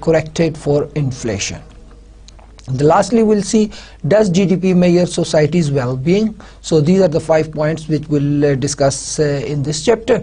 corrected for inflation. Lastly, we'll see, does GDP measure society's well-being? So these are the 5 points which we'll discuss in this chapter.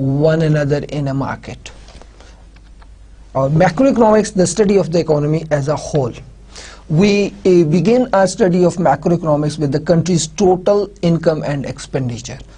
one another in a market. Or macroeconomics, the study of the economy as a whole. We begin our study of macroeconomics with the country's total income and expenditure.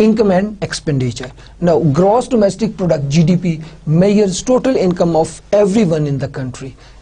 income and expenditure. Now gross domestic product GDP measures total income of everyone in the country.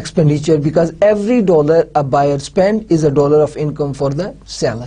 expenditure because every dollar a buyer spend is a dollar of income for the seller.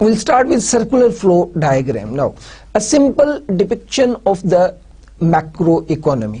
we'll start with circular flow diagram. Now a simple depiction of the macro economy,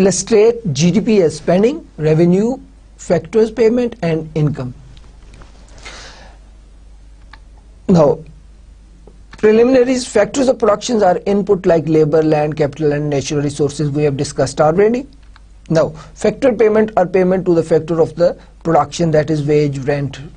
illustrate GDP as spending, revenue, factors payment and income. Now preliminaries, factors of productions are input like labor, land, capital and natural resources, we have discussed already. Now factor payment are payment to the factor of the production, that is wage, rent.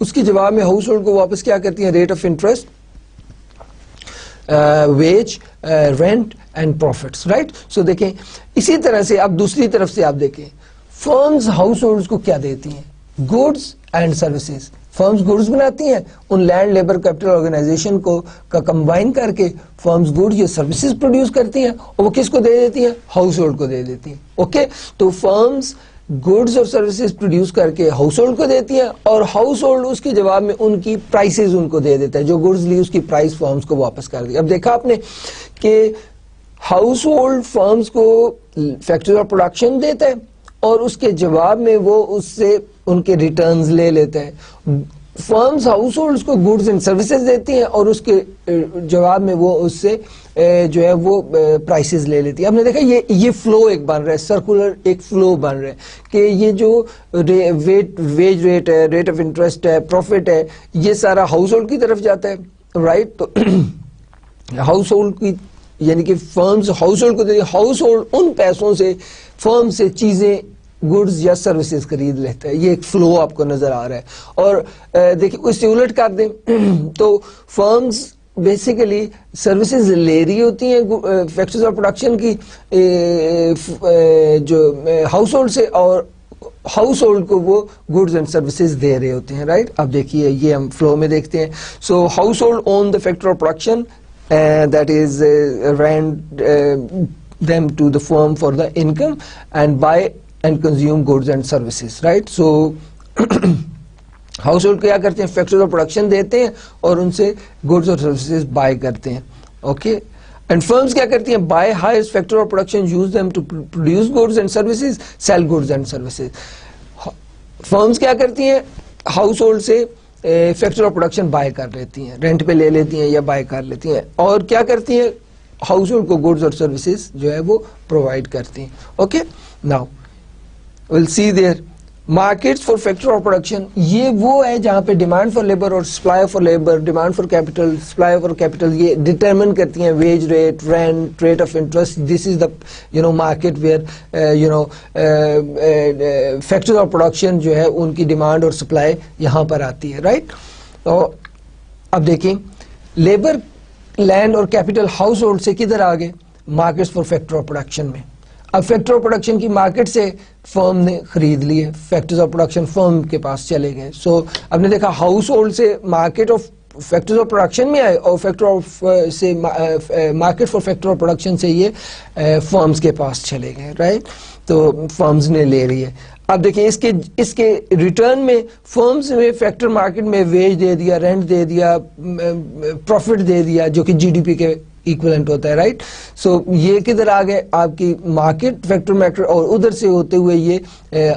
اس کے جواب میں house hold کو واپس کیا کرتی ہیں؟ Rate of interest, wage, rent and profits, right. So دیکھیں اسی طرح سے اب دوسری طرف سے آپ دیکھیں فرمز ہاؤس ہولڈز کو کیا دیتی ہیں؟ Goods and services. Firms goods بناتی ہیں, ان لینڈ لیبر کیپٹل آرگنائزیشن کو کا کمبائن کر کے فرمز گڈس یا سروسز پروڈیوس کرتی ہیں, اور وہ کس کو دے دیتی ہیں؟ ہاؤس ہولڈ کو دے دیتی ہیں. اوکے, تو فرمز گڈس اور سروسز پروڈیوس کر کے ہاؤس ہولڈ کو دیتی ہیں, اور ہاؤس ہولڈ اس کے جواب میں ان کی پرائسز ان کو دے دیتا ہے, جو گڈس لی اس کی پرائس فرمز کو واپس کر دی. اب دیکھا آپ نے کہ ہاؤس ہولڈ فرمز کو فیکٹری آف پروڈکشن دیتا ہے, اور اس کے جواب میں وہ اس سے ان کے ریٹرنز لے لیتا ہے. فرمز ہاؤس ہولڈز کو گڈز اینڈ سروسز دیتی ہیں, اور اس کے جواب میں وہ اس سے جو ہے وہ پرائسز لے لیتی ہے. ہم نے دیکھا یہ فلو ایک بن رہا ہے, سرکولر ایک فلو بن رہا ہے کہ یہ جو ویج ریٹ ہے, ریٹ آف انٹرسٹ ہے, پروفٹ ہے, یہ سارا ہاؤس ہولڈ کی طرف جاتا ہے, رائٹ. تو ہاؤس ہولڈ کی یعنی کہ فرمز ہاؤس ہولڈ کو دیتی ہے, ہاؤس ہولڈ ان پیسوں سے فرم سے چیزیں گڈز یا سروسز خرید لیتا ہے. یہ ایک فلو آپ کو نظر آ رہا ہے. اور دیکھیں اس سے الٹ کر دیں تو فرمز بیسیکلی سروسز لے رہی ہوتی ہیں فیکٹریز آف پروڈکشن کی جو ہاؤس ہولڈ سے, اور ہاؤس ہولڈ کو وہ گڈز اینڈ سروسز دے رہے ہوتے ہیں, رائٹ. اب دیکھیے یہ ہم فلو میں دیکھتے ہیں. So house hold own the factory of production that is rent them to the firm for the income and buy and consume goods and services, right. So house hold کیا کرتے ہیں؟ فیکٹری آف پروڈکشن دیتے ہیں اور ان سے goods اور services by کرتے ہیں. اوکے, اینڈ فرمز کیا کرتی ہیں؟ By hires factory of production, use them to produce goods and services, sell goods and services. Firms کیا کرتی ہیں؟ ہاؤس ہولڈ سے فیکٹری آف پروڈکشن بائی کر لیتی ہیں, رینٹ پہ لے لیتی ہیں یا بائی کر لیتی ہیں, اور کیا کرتی ہیں؟ ہاؤس ہولڈ کو گڈز اور سروسز جو ہے وہ پرووائڈ کرتی ہیں. Okay, now will see their markets for factory of production. یہ وہ ہے جہاں پہ ڈیمانڈ فار لیبر اور supply for labour, demand for capital, supply for capital, یہ ڈٹرمن کرتی ہیں wage rate, rent, rate of interest. This is the market where factory of production جو ہے ان کی ڈیمانڈ اور سپلائی یہاں پر آتی ہے, رائٹ. تو اب دیکھیں لیبر, لینڈ اور کیپٹل ہاؤس ہولڈ سے کدھر آ گئے؟ Markets for factory of production میں. اب فیکٹری آف پروڈکشن کی مارکیٹ سے فرم نے خرید لیے, فیکٹریز آف پروڈکشن فرم کے پاس چلے گئے. سو اب نے دیکھا ہاؤس ہولڈ سے market of factories of production میں آئے, اور فیکٹری آف سے market for factory of production سے یہ فرمز کے پاس چلے گئے, رائٹ. تو فرمز نے لے رہی ہے. اب دیکھیں اس کے ریٹرن میں فرمز میں فیکٹر مارکیٹ میں ویج دے دیا, رینٹ دے دیا, پروفٹ دے دیا, جو کہ جی ڈی پی کے ایکویلنٹ ہوتا ہے, رائٹ. سو یہ کدھر آ گئے؟ آپ کی مارکیٹ فیکٹر میٹر, اور ادھر سے ہوتے ہوئے یہ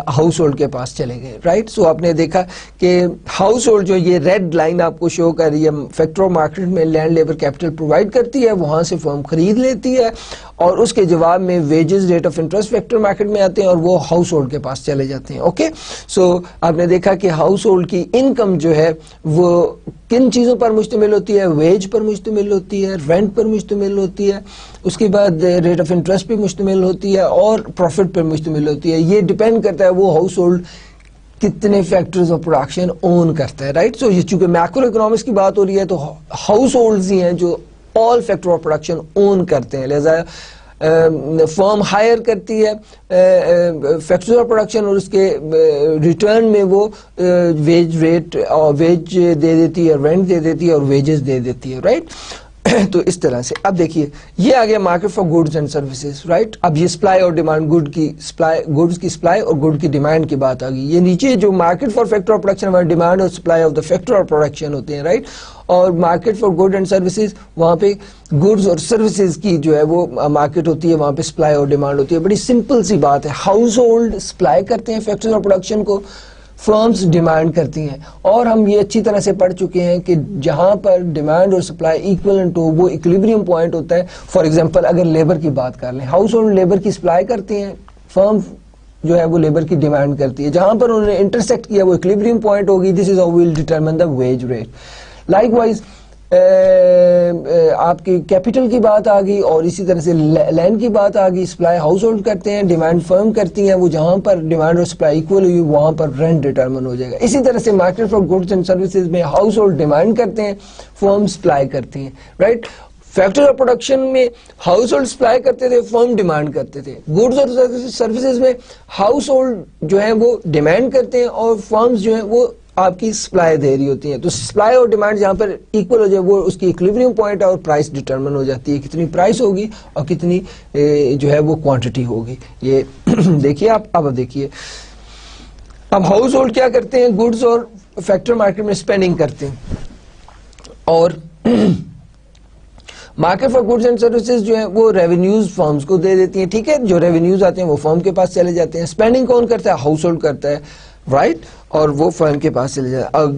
ہاؤس ہولڈ کے پاس چلے گئے, رائٹ. سو آپ نے دیکھا کہ ہاؤس ہولڈ جو یہ ریڈ لائن آپ کو شو کر رہی ہے, فیکٹر مارکیٹ میں لینڈ لیبر کیپٹل پرووائڈ کرتی ہے, وہاں سے فرم خرید لیتی ہے, اور اس کے جواب میں wages, rate of interest factor market میں آتے ہیں, اور وہ ہاؤس ہولڈ کے پاس چلے جاتے ہیں. اوکے, سو آپ نے دیکھا کہ ہاؤس ہولڈ کی انکم جو ہے وہ کن چیزوں پر مشتمل ہوتی ہے؟ ویج پر مشتمل ہوتی ہے, رینٹ پر مشتمل ہوتی ہے, اس کے بعد ریٹ آف انٹرسٹ پہ مشتمل ہوتی ہے, اور پروفٹ پر مشتمل ہوتی ہے. یہ ڈیپینڈ کرتا ہے وہ ہاؤس ہولڈ کتنے فیکٹریز آف پروڈکشن اون کرتا ہے, رائٹ. سو یہ چونکہ میکرو اکنامکس کی بات ہو رہی ہے تو ہاؤس ہولڈز ہی ہیں جو آل فیکٹر آف پروڈکشن اون کرتے ہیں. لہذا فرم ہائر کرتی ہے فیکٹری آف پروڈکشن, اور اس کے ریٹرن میں وہ ویج ریٹ اور ویج دے دیتی ہے, رینٹ دے دیتی ہے, اور ویجز دے دیتی ہے, رائٹ. تو اس طرح سے اب دیکھیے یہ آ گیا market for goods and services, right. اب یہ سپلائی اور ڈیمانڈ, گڈز کی سپلائی اور گڈ کی ڈیمانڈ کی بات آ گئی. یہ نیچے جو market for factor of production ہمارے ڈیمانڈ اور supply of the factor of production ہوتے ہیں, رائٹ. اور market for good and services, وہاں پہ گڈز اور سروسز کی جو ہے وہ مارکیٹ ہوتی ہے, وہاں پہ سپلائی اور ڈیمانڈ ہوتی ہے. بڑی سمپل سی بات ہے. ہاؤس ہولڈ سپلائی کرتے ہیں فیکٹری آف پروڈکشن کو, فرمز ڈیمانڈ کرتی ہیں, اور ہم یہ اچھی طرح سے پڑھ چکے ہیں کہ جہاں پر ڈیمانڈ اور سپلائی ایکویلنٹ ہو وہ ایکویلیبریم پوائنٹ ہوتا ہے. فار ایگزامپل اگر لیبر کی بات کر لیں, ہاؤس ہولڈ لیبر کی سپلائی کرتی ہیں, فرم جو ہے وہ لیبر کی ڈیمانڈ کرتی ہے, جہاں پر انہوں نے انٹرسیکٹ کیا وہ ایکویلیبریم پوائنٹ ہوگی. This is how we will determine the wage rate. Likewise آپ کی کیپٹل کی بات آ گئی, اور اسی طرح سے لینڈ کی بات آ گئی. سپلائی ہاؤس ہولڈ کرتے ہیں, ڈیمانڈ فرم کرتی ہیں, وہ جہاں پر ڈیمانڈ اور سپلائی ایکول ہوئی وہاں پر رینٹ ڈٹرمن ہو جائے گا. اسی طرح سے market for goods and services میں ہاؤس ہولڈ ڈیمانڈ کرتے ہیں, فرم سپلائی کرتی ہیں, رائٹ. فیکٹری آف پروڈکشن میں ہاؤس ہولڈ سپلائی کرتے تھے, فرم ڈیمانڈ کرتے تھے. گڈس اور سروسز میں ہاؤس ہولڈ جو ہے وہ ڈیمانڈ کرتے ہیں اور فرمز جو ہیں وہ آپ کی سپلائی دے رہی ہوتی ہیں. تو سپلائی اور ڈیمانڈ جہاں پر ایکول ہو جائے وہ اس کی ایکویلبریم پوائنٹ ہے اور پرائس ڈٹرمن ہو جاتی ہے, کتنی پرائس ہوگی اور کتنی جو ہے وہ کوانٹٹی ہوگی. یہ دیکھیے آپ. اب دیکھیے اب ہاؤس ہولڈ کیا کرتے ہیں, گڈس اور فیکٹری مارکیٹ میں اسپینڈنگ کرتے ہیں, اور market for goods and services جو ہے وہ ریونیوز فرمز کو دے دیتی ہیں. ٹھیک ہے, جو ریونیوز آتے ہیں وہ فرم کے پاس چلے جاتے ہیں. اسپینڈنگ کون کرتا ہے, ہاؤس ہولڈ کرتا ہے, رائٹ, اور وہ فرم کے پاس چلے جاتا ہے. اب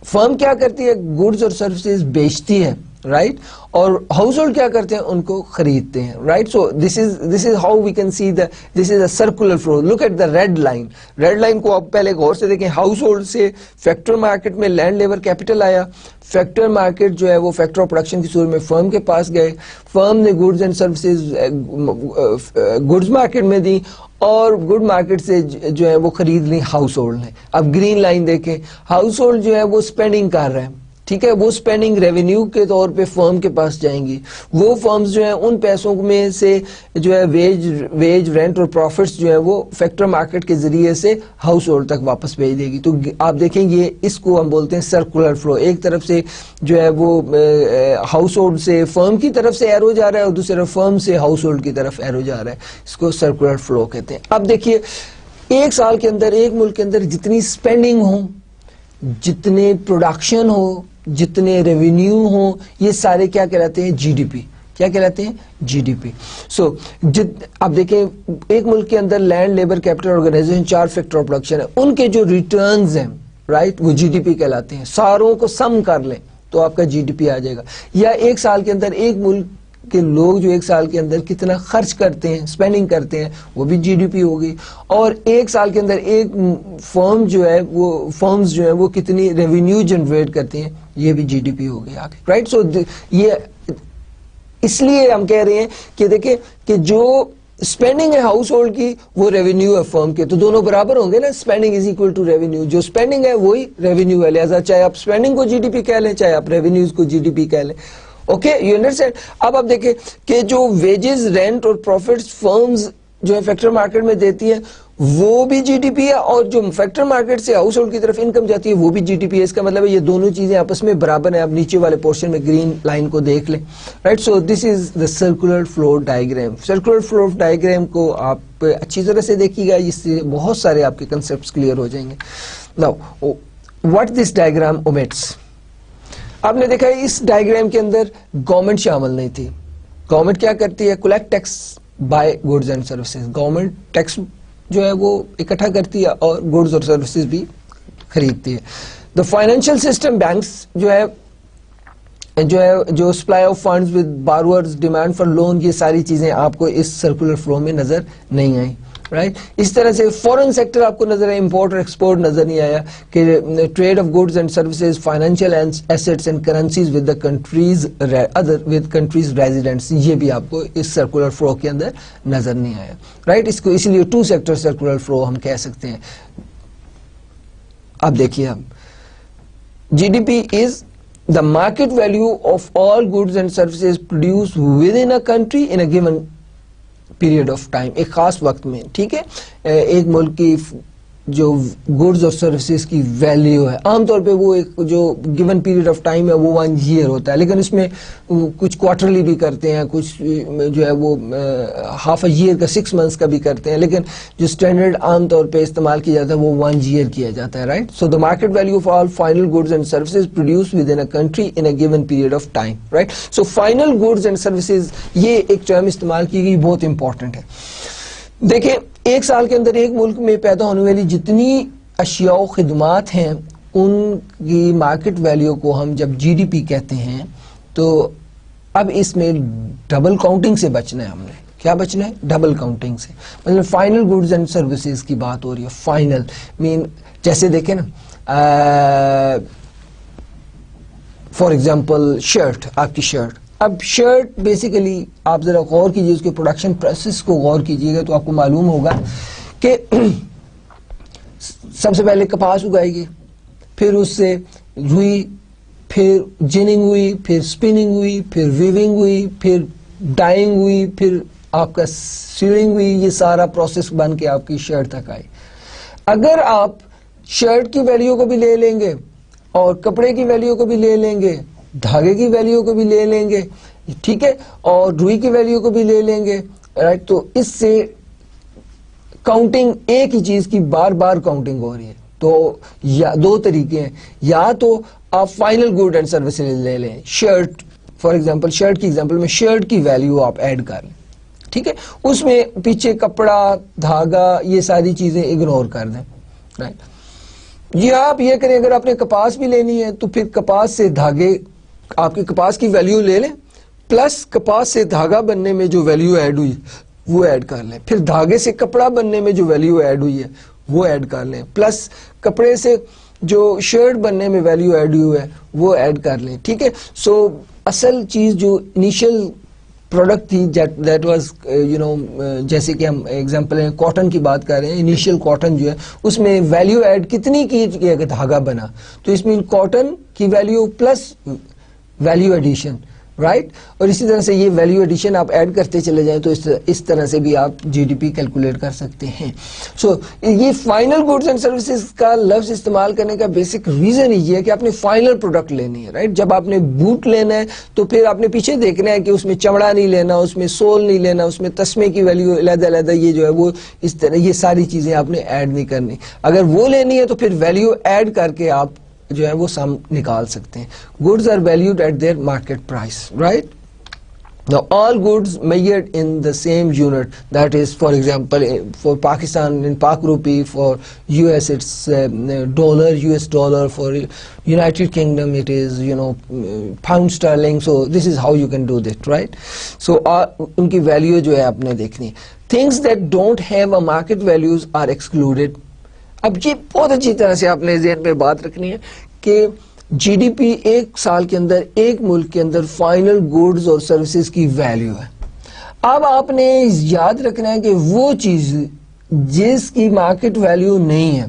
فرم کیا کرتی ہے, گڈس اور سروسز بیچتی ہے, رائٹ, اور ہاؤس ہولڈ کیا کرتے ہیں, ان کو خریدتے ہیں, right. So this is how we can see this is a circular flow. Look at the red line. Red line کو آپ پہلے غور سے دیکھیں. ہاؤس ہولڈ سے فیکٹر مارکیٹ میں لینڈ لیبر کیپٹل آیا, فیکٹر مارکیٹ جو ہے وہ فیکٹر آف پروڈکشن کی صورت میں فرم کے پاس گئے, فرم نے goods and services goods market میں دی, اور گڈ مارکیٹ سے جو ہے وہ خرید لی ہاؤس ہولڈ نے. اب گرین لائن دیکھیں, ہاؤس ہولڈ جو ہے وہ اسپینڈنگ کر رہے ہیں, ٹھیک ہے, وہ اسپینڈنگ ریونیو کے طور پہ فرم کے پاس جائیں گی. وہ فرمز جو ہیں ان پیسوں میں سے جو ہے ویج رینٹ اور پروفٹس جو ہے وہ فیکٹر مارکیٹ کے ذریعے سے ہاؤس ہولڈ تک واپس بھیج دے گی. تو آپ دیکھیں گے اس کو ہم بولتے ہیں سرکولر فلو. ایک طرف سے جو ہے وہ ہاؤس ہولڈ سے فرم کی طرف سے ایرو جا رہا ہے اور دوسری طرف فرم سے ہاؤس ہولڈ کی طرف ایرو جا رہا ہے. اس کو سرکولر فلو کہتے ہیں. اب دیکھیے ایک سال کے اندر ایک ملک کے اندر جتنی اسپینڈنگ ہو, جتنے پروڈکشن ہو, جتنے ریونیو ہوں, یہ سارے کیا کہلاتے ہیں, جی ڈی پی. کیا کہلاتے ہیں, جی ڈی پی. سو اب دیکھیں ایک ملک کے اندر land labour capital organisation 4 factor of production ہے, ان کے جو ریٹرنز ہیں, رائٹ, وہ جی ڈی پی کہلاتے ہیں. ساروں کو سم کر لیں تو آپ کا جی ڈی پی آ جائے گا. یا ایک سال کے اندر ایک ملک کہ لوگ جو ایک سال کے اندر کتنا خرچ کرتے ہیں, اسپینڈنگ کرتے ہیں, وہ بھی جی ڈی پی ہوگی. اور ایک سال کے اندر ایک فرم جو ہے وہ فرمز جو ہے وہ کتنی ریونیو جنریٹ کرتے ہیں, یہ بھی جی ڈی پی ہوگی آگے, رائٹ. سو یہ اس لیے ہم کہہ رہے ہیں کہ دیکھیں کہ جو اسپینڈنگ ہے ہاؤس ہولڈ کی وہ ریونیو ہے فرم کے, تو دونوں برابر ہوں گے نا. Spending is equal to revenue. جو اسپینڈنگ ہے وہی ریونیو ہے, لہذا چاہے آپ اسپینڈنگ کو جی ڈی پی کہہ لیں چاہے آپ ریونیوز کو جی ڈی پی کہہ لیں. Okay, you understand. اب آپ دیکھیں کہ جو ویجز, رینٹ اور پروفٹس فرمز جو ہے فیکٹر مارکیٹ میں دیتی ہیں وہ بھی جی ڈی پی ہے, اور جو فیکٹر مارکیٹ سے ہاؤس ہولڈ کی طرف انکم جاتی ہے وہ بھی جی ڈی پی ہے. اس کا مطلب ہے یہ دونوں چیزیں آپس میں برابر ہیں. آپ نیچے والے پورشن میں گرین لائن کو دیکھ لیں, right. So this is the circular flu diagram. Circular flu diagram کو آپ اچھی طرح سے دیکھیے گا, اس سے بہت سارے آپ کے کنسیپٹس کلیئر ہو جائیں گے. Now what this diagram omits. آپ نے دیکھا اس ڈائیگرام کے اندر گورنمنٹ شامل نہیں تھی. گورنمنٹ کیا کرتی ہے, collect tax buy goods and services. Government tax جو ہے وہ اکٹھا کرتی ہے اور گڈز اور سروسز بھی خریدتی ہے. دا فائنینشیل سسٹم, بینکس جو supply of funds with borrowers, demand for loan, یہ ساری چیزیں آپ کو اس سرکولر فلو میں نظر نہیں آئیں, رائٹ. اس طرح سے فورن سیکٹر آپ کو نظر آیا, امپورٹ اور ایکسپورٹ نظر نہیں آیا, کہ trade of goods and services, financial assets and currencies with the countries other with countries residents, یہ بھی آپ کو اس سرکولر فلو کے اندر نظر نہیں آیا, رائٹ. اس کو اسی لیے 2 سیکٹر سرکولر فلو ہم کہہ سکتے ہیں. اب دیکھیے, اب G D P is the market value of all goods and services produced within a country in a given period of time, ایک خاص وقت میں, ٹھیک ہے. ایک ملک کی جو گڈز اور سروسز کی ویلیو ہے, عام طور پہ وہ ایک جو گیون پیریڈ آف ٹائم ہے وہ 1 year ہوتا ہے, لیکن اس میں کچھ کوارٹرلی بھی کرتے ہیں, کچھ جو ہے وہ ہاف اے ایئر کا 6 months کا بھی کرتے ہیں, لیکن جو اسٹینڈرڈ عام طور پہ استعمال کیا جاتا ہے وہ 1 year کیا جاتا ہے, right. So the market value of all final goods and services produce with in a country in a given period of time, right. So final goods and services, یہ ایک ٹرم استعمال کی گئی, بہت امپورٹنٹ ہے. دیکھیں ایک سال کے اندر ایک ملک میں پیدا ہونے والی جتنی اشیاء و خدمات ہیں ان کی مارکیٹ ویلیو کو ہم جب جی ڈی پی کہتے ہیں, تو اب اس میں ڈبل کاؤنٹنگ سے بچنا ہے. ہم نے کیا بچنا ہے, ڈبل کاؤنٹنگ سے. مطلب فائنل گڈز اینڈ سروسز کی بات ہو رہی ہے. فائنل مین جیسے دیکھیں نا, فار ایگزامپل شرٹ, آپ کی شرٹ, اب شرٹ بیسیکلی آپ ذرا غور کیجیے اس کے پروڈکشن پروسیس کو غور کیجیے گا تو آپ کو معلوم ہوگا کہ سب سے پہلے کپاس اگائے گی, پھر اس سے روئی, پھر جننگ ہوئی, پھر اسپننگ ہوئی, پھر ویونگ ہوئی, پھر ڈائنگ ہوئی, پھر آپ کا سیلنگ ہوئی, یہ سارا پروسیس بن کے آپ کی شرٹ تک آئی. اگر آپ شرٹ کی ویلیو کو بھی لے لیں گے اور کپڑے کی ویلیو کو بھی لے لیں گے, دھاگے کی ویلیو کو بھی لے لیں گے, ٹھیک ہے, اور روئی کی ویلیو کو بھی لے لیں گے, رائٹ, تو اس سے کاؤنٹنگ ایک ہی چیز کی بار بار کاؤنٹنگ ہو رہی ہے. تو دو طریقے ہیں, یا تو آپ فائنل گڈ اینڈ سروسز لے لیں, شرٹ فار ایگزامپل, شرٹ کی ایگزامپل میں شرٹ کی ویلیو آپ ایڈ کر لیں, ٹھیک ہے, اس میں پیچھے کپڑا, دھاگا, یہ ساری چیزیں اگنور کر دیں, رائٹ. یہ آپ یہ کریں, اگر آپ نے کپاس بھی لینی ہے تو پھر کپاس سے دھاگے, آپ کے کپاس کی ویلیو لے لیں, پلس کپاس سے دھاگا بننے میں جو ویلیو ایڈ ہوئی وہ ایڈ کر لیں, پھر دھاگے سے کپڑا بننے میں جو ویلیو ایڈ ہوئی ہے وہ ایڈ کر لیں, پلس کپڑے سے جو شرٹ بننے میں ویلیو ایڈ ہوئی ہے وہ ایڈ کر لیں, ٹھیک ہے. سو اصل چیز جو انیشیل پروڈکٹ تھی, دیٹ واز جیسے کہ ہم ایگزامپل کاٹن کی بات کر رہے ہیں, انیشیل کاٹن جو ہے اس میں ویلیو ایڈ کتنی کی کہ دھاگا بنا, تو اس میں کاٹن کی value plus value addition, right. اور اسی طرح سے یہ ویلیو ایڈیشن آپ ایڈ کرتے چلے جائیں تو اس طرح سے بھی آپ جی ڈی پی کیلکولیٹ کر سکتے ہیں. سو یہ فائنل گڈس اینڈ سروسز کا لفظ استعمال کرنے کا بیسک ریزن یہ ہے کہ آپ نے فائنل پروڈکٹ لینی ہے, رائٹ. جب آپ نے بوٹ لینا ہے تو پھر آپ نے پیچھے دیکھنا ہے کہ اس میں چمڑا نہیں لینا, اس میں سول نہیں لینا, اس میں تسمے کی ویلیو علیحدہ علیحدہ, یہ جو ہے وہ اس طرح یہ ساری چیزیں آپ نے ایڈ نہیں کرنی. اگر وہ لینی ہے تو پھر ویلیو ایڈ کر کے آپ جو ہے وہ سم نکال سکتے ہیں. Goods are valued at their market price, right. Now all goods measured in the same unit, that is for example for Pakistan in Pak rupee, for US it's dollar, US dollar, for United Kingdom it is pound sterling. So this is how you can do that, right. So unki value jo hai aapne dekhni. Things that don't have a market values are excluded. اب یہ بہت اچھی طرح سے آپ نے ذہن میں بات رکھنی ہے کہ جی ڈی پی ایک سال کے اندر ایک ملک کے اندر فائنل گوڈز اور سروسز کی ویلیو ہے. اب آپ نے یاد رکھنا ہے کہ وہ چیز جس کی مارکیٹ ویلیو نہیں ہے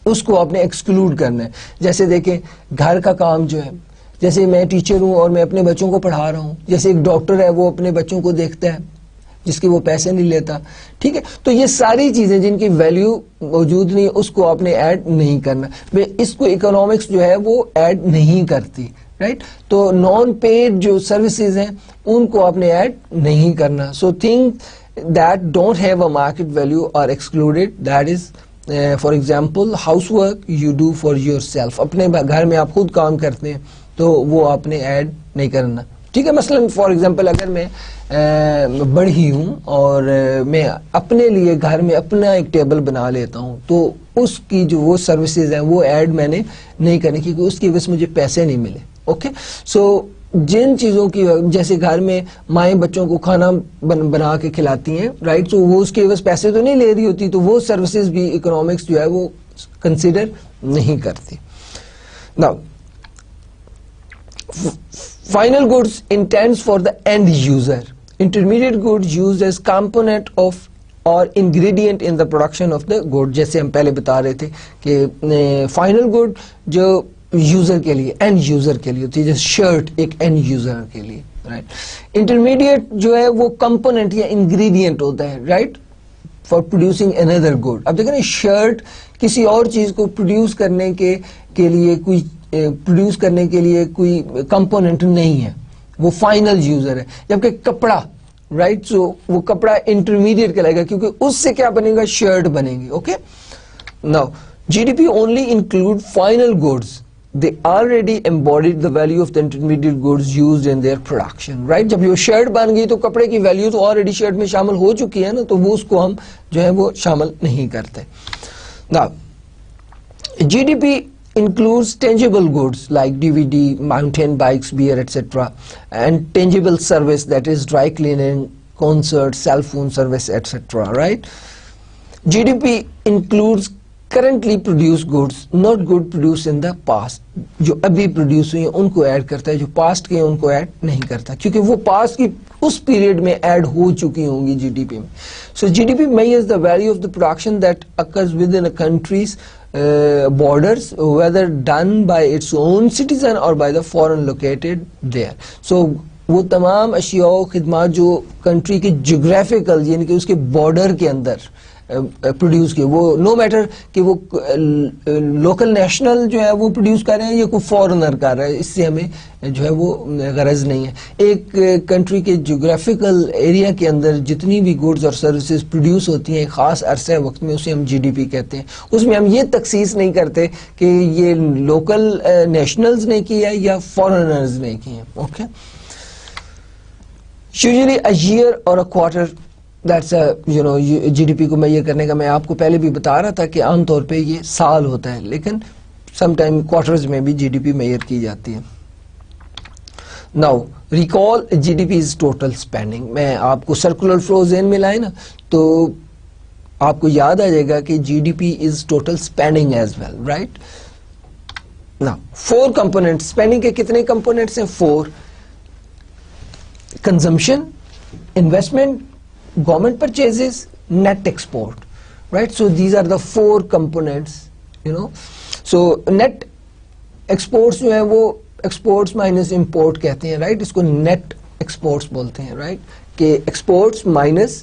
اس کو آپ نے ایکسکلوڈ کرنا ہے. جیسے دیکھیں گھر کا کام جو ہے, جیسے میں ٹیچر ہوں اور میں اپنے بچوں کو پڑھا رہا ہوں, جیسے ایک ڈاکٹر ہے وہ اپنے بچوں کو دیکھتا ہے جس کے وہ پیسے نہیں لیتا, ٹھیک ہے. تو یہ ساری چیزیں جن کی ویلیو موجود نہیں اس کو آپ نے ایڈ نہیں کرنا. اس کو اکنامکس جو ہے وہ ایڈ نہیں کرتی, رائٹ. تو نان پیڈ جو سروسز ہیں ان کو آپ نے ایڈ نہیں کرنا. So thing that don't have a market value are excluded. That is for example housework you do for yourself, اپنے گھر میں آپ خود کام کرتے ہیں تو وہ آپ نے ایڈ نہیں کرنا, ٹھیک ہے. مثلا فار ایگزامپل اگر میں بڑھی ہوں اور میں اپنے لیے گھر میں اپنا ایک ٹیبل بنا لیتا ہوں تو اس کی جو وہ سروسز ہیں وہ ایڈ میں نے نہیں کرنی کیونکہ اس کی وجہ سے مجھے پیسے نہیں ملے, اوکے. سو جن چیزوں کی جیسے گھر میں مائیں بچوں کو کھانا بنا کے کھلاتی ہیں, رائٹ, تو وہ اس کے عوض پیسے تو نہیں لے رہی ہوتی, تو وہ سروسز بھی اکنامکس جو ہے وہ کنسیڈر نہیں کرتی. Now final goods intends for the end user, intermediate goods used as component of or ingredient in the production of the good. جیسے ہم پہلے بتا رہے تھے کہ فائنل گڈ جو یوزر کے لیے, اینڈ یوزر کے لیے ہوتی ہے, جیسے شرٹ ایک اینڈ یوزر کے لیے, رائٹ. انٹرمیڈیٹ جو ہے وہ کمپوننٹ یا انگریڈینٹ ہوتا ہے, right, for producing another good. اب دیکھیں شرٹ کسی اور چیز کو پروڈیوس کرنے کے لیے کوئی کمپوننٹ نہیں ہے, وہ فائنل یوزر ہے. جبکہ کپڑا, رائٹ, سو وہ کپڑا انٹرمیڈیٹ کہلائے گا کیونکہ اس سے کیا بنے گا, شرٹ بنے گی, okay. Now G D P only include final goods, they already embodied the value of the intermediate goods used in their production, right. جب یہ شرٹ بن گئی تو کپڑے کی ویلیو تو آلریڈی شرٹ میں شامل ہو چکی ہے نا, تو وہ اس کو ہم جو ہے وہ شامل نہیں کرتے. Now G D P includes tangible goods like DVD, mountain bikes, beer, etc. and tangible service, that is dry cleaning, concert, cell phone service, etc. Right. GDP includes currently produce goods not good produce in the past, جو ابھی produce ہوئی ہیں ان کو add کرتا ہے, جو past کے ہیں ان کو ایڈ نہیں کرتا, کیونکہ وہ پاسٹ کی اس پیریڈ میں ایڈ ہو چکی ہوں گی جی ڈی پی میں. So G D P measures the value of the production that occurs within countries borders, whether done by its own citizen or by the foreign located there. So وہ تمام اشیاء و خدمات جو country کے geographical یعنی کہ اس کے بارڈر کے اندر پروڈیوس کیے, وہ نو میٹر کہ وہ لوکل نیشنل جو ہے وہ پروڈیوس کر رہے ہیں یا کوئی فورنر کر رہا ہے, اس سے ہمیں جو ہے وہ غرض نہیں ہے. ایک کنٹری کے جغرافیکل ایریا کے اندر جتنی بھی گڈز اور سروسز پروڈیوس ہوتی ہیں ایک خاص عرصہ وقت میں, اسے ہم جی ڈی پی کہتے ہیں. اس میں ہم یہ تخصیص نہیں کرتے کہ یہ لوکل نیشنلز نے کیا ہے یا فورنرز نے کی ہیں. Okay, usually a year or a quarter, that's a G D P کو میئر کرنے کا میں آپ کو پہلے بھی بتا رہا تھا کہ عام طور پہ یہ سال ہوتا ہے, لیکن سم ٹائم کوارٹرز میں بھی جی ڈی پی میئر کی جاتی ہے. Now recall G D P is total spending. میں آپ کو سرکولر فلو ذہن میں لائے نا تو آپ کو یاد آ جائے گا کہ G D P is total spending as well, right. Now 4 components, spending کے کتنے کمپوننٹس ہیں؟ 4. Consumption, investment, government purchases, net export, right? So these are the 4 components, so net exports جو ہے وہ exports minus import کہتے ہیں, right? اس کو net exports بولتے ہیں, right? کہ exports minus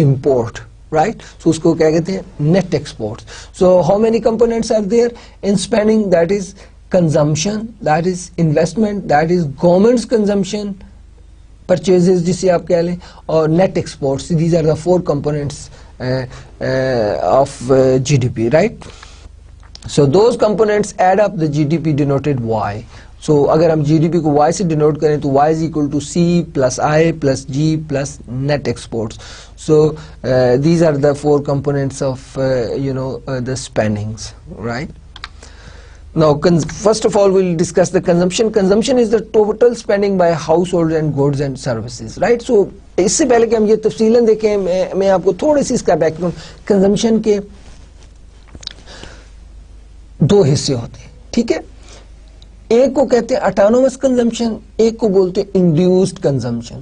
import, right? So اس کو کیا کہتے ہیں؟ net exports. So how many components are there in spending? That is consumption, that is investment, that is government's consumption, purchases جسے آپ کہہ لیں, اور net exports. These are the 4 components of GDP, right? So those components add up the GDP denoted Y. So اگر ہم جی D P کو Y سے denote کریں تو Y is equal to C plus I plus G plus net exports. So these are the 4 components of the spendings, right? Now, first of all, we'll discuss the consumption. Consumption is the total spending by households and goods and services, right? So, اس سے پہلے کہ ہم یہ تفصیلاً دیکھیں, میں آپ کو تھوڑی سی اس کا بیک گراؤنڈ. کنزمپشن کے 2 حصے ہوتے ہیں, ٹھیک ہے. ایک کو کہتے ہیں اٹانومس کنزمپشن, ایک کو بولتے ہیں انڈیوسڈ کنزمپشن.